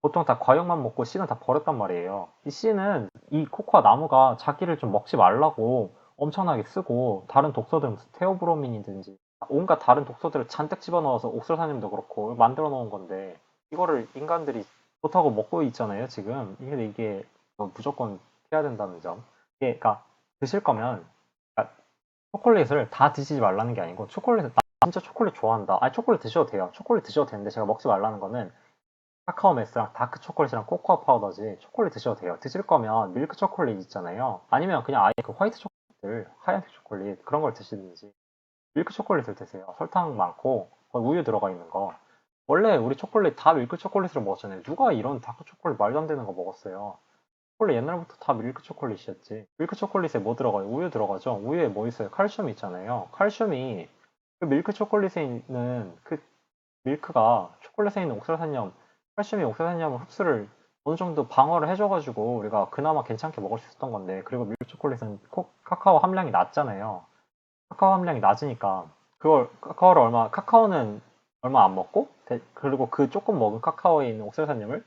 [SPEAKER 1] 보통 다 과육만 먹고 씨는 다 버렸단 말이에요. 이 씨는 이 코코아 나무가 자기를 좀 먹지 말라고 엄청나게 쓰고 다른 독소들 무슨 테오브로민이든지 온갖 다른 독소들을 잔뜩 집어넣어서 옥설사님도 그렇고 만들어 놓은 건데 이거를 인간들이 좋다고 먹고 있잖아요 지금. 이게 뭐 무조건 피해야 된다는 점. 이게 그러니까 드실 거면 그러니까 초콜릿을 다 드시지 말라는 게 아니고 초콜릿을 나 진짜 초콜릿 좋아한다. 아니 초콜릿 드셔도 돼요. 초콜릿 드셔도 되는데 제가 먹지 말라는 거는 카카오 메스랑 다크 초콜릿이랑 코코아 파우더지 초콜릿 드셔도 돼요. 드실 거면 밀크 초콜릿 있잖아요. 아니면 그냥 아예 그 화이트 초콜릿들 하얀색 초콜릿 그런 걸 드시든지 밀크 초콜릿을 드세요. 설탕 많고 거기 우유 들어가 있는 거. 원래 우리 초콜릿 다 밀크 초콜릿으로 먹었잖아요. 누가 이런 다크 초콜릿 말도 안 되는 거 먹었어요. 초콜릿 옛날부터 다 밀크 초콜릿이었지. 밀크 초콜릿에 뭐 들어가요? 우유 들어가죠? 우유에 뭐 있어요? 칼슘 있잖아요. 칼슘이 그 밀크 초콜릿에 있는 그 밀크가 초콜릿에 있는 옥살산염, 칼슘이 옥살산염 흡수를 어느 정도 방어를 해줘가지고 우리가 그나마 괜찮게 먹을 수 있었던 건데 그리고 밀크 초콜릿은 카카오 함량이 낮잖아요. 카카오 함량이 낮으니까 카카오는 얼마 안 먹고 그리고 그 조금 먹은 카카오에 있는 옥살산염을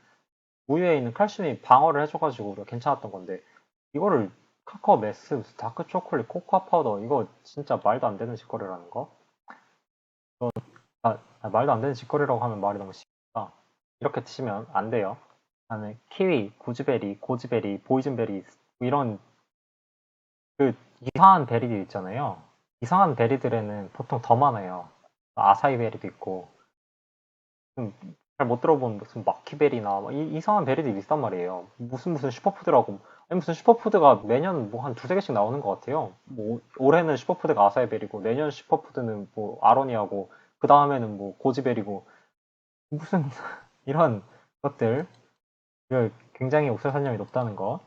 [SPEAKER 1] 우유에 있는 칼슘이 방어를 해줘가지고 우리가 괜찮았던 건데 이거를 카카오 메스, 다크 초콜릿, 코코아 파우더 이거 진짜 말도 안 되는 짓거리라는 거. 말도 안 되는 짓거리라고 하면 말이 너무 심하다. 이렇게 드시면 안 돼요. 나는 키위, 구즈베리, 고즈베리, 보이즌베리 이런 그 이상한 베리들 있잖아요. 이상한 베리들에는 보통 더 많아요. 아사이 베리도 있고 잘 못 들어본 무슨 마키베리나 이상한 베리들이 있단 말이에요. 무슨 슈퍼푸드라고. 아니 무슨 슈퍼푸드가 매년 뭐 한 두세 개씩 나오는 것 같아요. 뭐 올해는 슈퍼푸드가 아사히 베리고 내년 슈퍼푸드는 뭐 아로니아고 그 다음에는 뭐 고지베리고 무슨 이런 것들 굉장히 옥살산염이 높다는 거.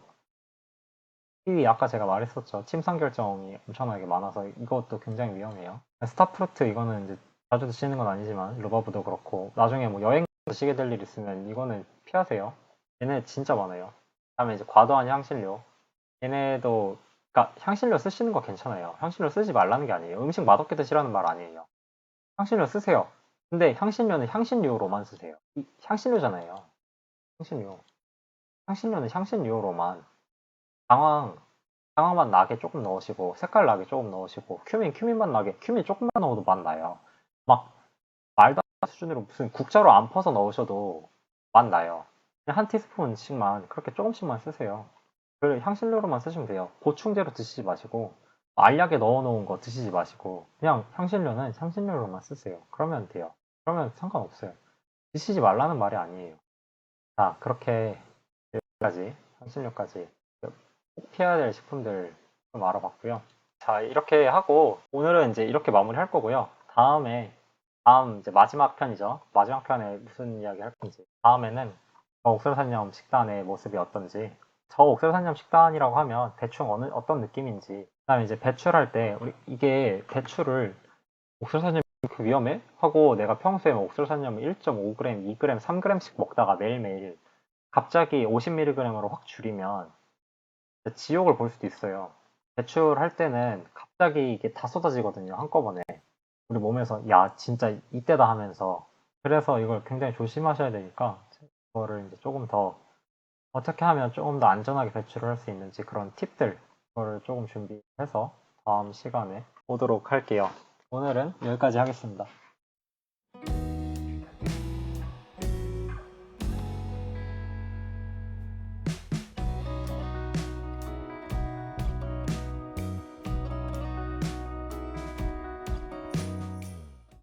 [SPEAKER 1] 키위 아까 제가 말했었죠. 침상 결정이 엄청나게 많아서 이것도 굉장히 위험해요. 스타프루트 이거는 이제 자주 드시는 건 아니지만 루바브도 그렇고 나중에 뭐 여행 드시게 될 일 있으면 이거는 피하세요. 얘네 진짜 많아요. 그다음에 이제 과도한 향신료. 얘네도 그러니까 향신료 쓰시는 거 괜찮아요. 향신료 쓰지 말라는 게 아니에요. 음식 맛없게 드시라는 말 아니에요. 향신료 쓰세요. 근데 향신료는 향신료로만 쓰세요. 향신료잖아요. 향신료. 향신료는 향신료로만 당황 맛 나게 조금 넣으시고 색깔 나게 조금 넣으시고 큐민 맛 나게 큐민 조금만 넣어도 맛 나요. 막 말도 안 되는 수준으로 무슨 국자로 안 퍼서 넣으셔도 맛 나요. 그냥 한 티스푼씩만 그렇게 조금씩만 쓰세요. 그 향신료로만 쓰시면 돼요. 보충제로 드시지 마시고 알약에 넣어놓은 거 드시지 마시고 그냥 향신료는 향신료로만 쓰세요. 그러면 돼요. 그러면 상관없어요. 드시지 말라는 말이 아니에요. 자, 그렇게 여기까지 향신료까지 꼭 피해야 될 식품들 좀 알아봤고요. 자, 이렇게 하고 오늘은 이제 이렇게 마무리할 거고요. 다음 이제 마지막 편이죠. 마지막 편에 무슨 이야기 할 건지. 다음에는 저 옥설산염 식단의 모습이 어떤지. 저 옥설산염 식단이라고 하면 대충 어떤 느낌인지. 그다음에 이제 배출할 때 이게 배출을 옥설산염이 그 위험해? 하고 내가 평소에 옥설산염을 1.5g, 2g, 3g씩 먹다가 매일매일 갑자기 50mg으로 확 줄이면 지옥을 볼 수도 있어요. 배출할 때는 갑자기 이게 다 쏟아지거든요. 한꺼번에. 우리 몸에서 야 진짜 이때다 하면서 그래서 이걸 굉장히 조심하셔야 되니까 그거를 이제 조금 더 어떻게 하면 조금 더 안전하게 배출을 할 수 있는지 그런 팁들 그거를 조금 준비해서 다음 시간에 보도록 할게요. 오늘은 여기까지 하겠습니다.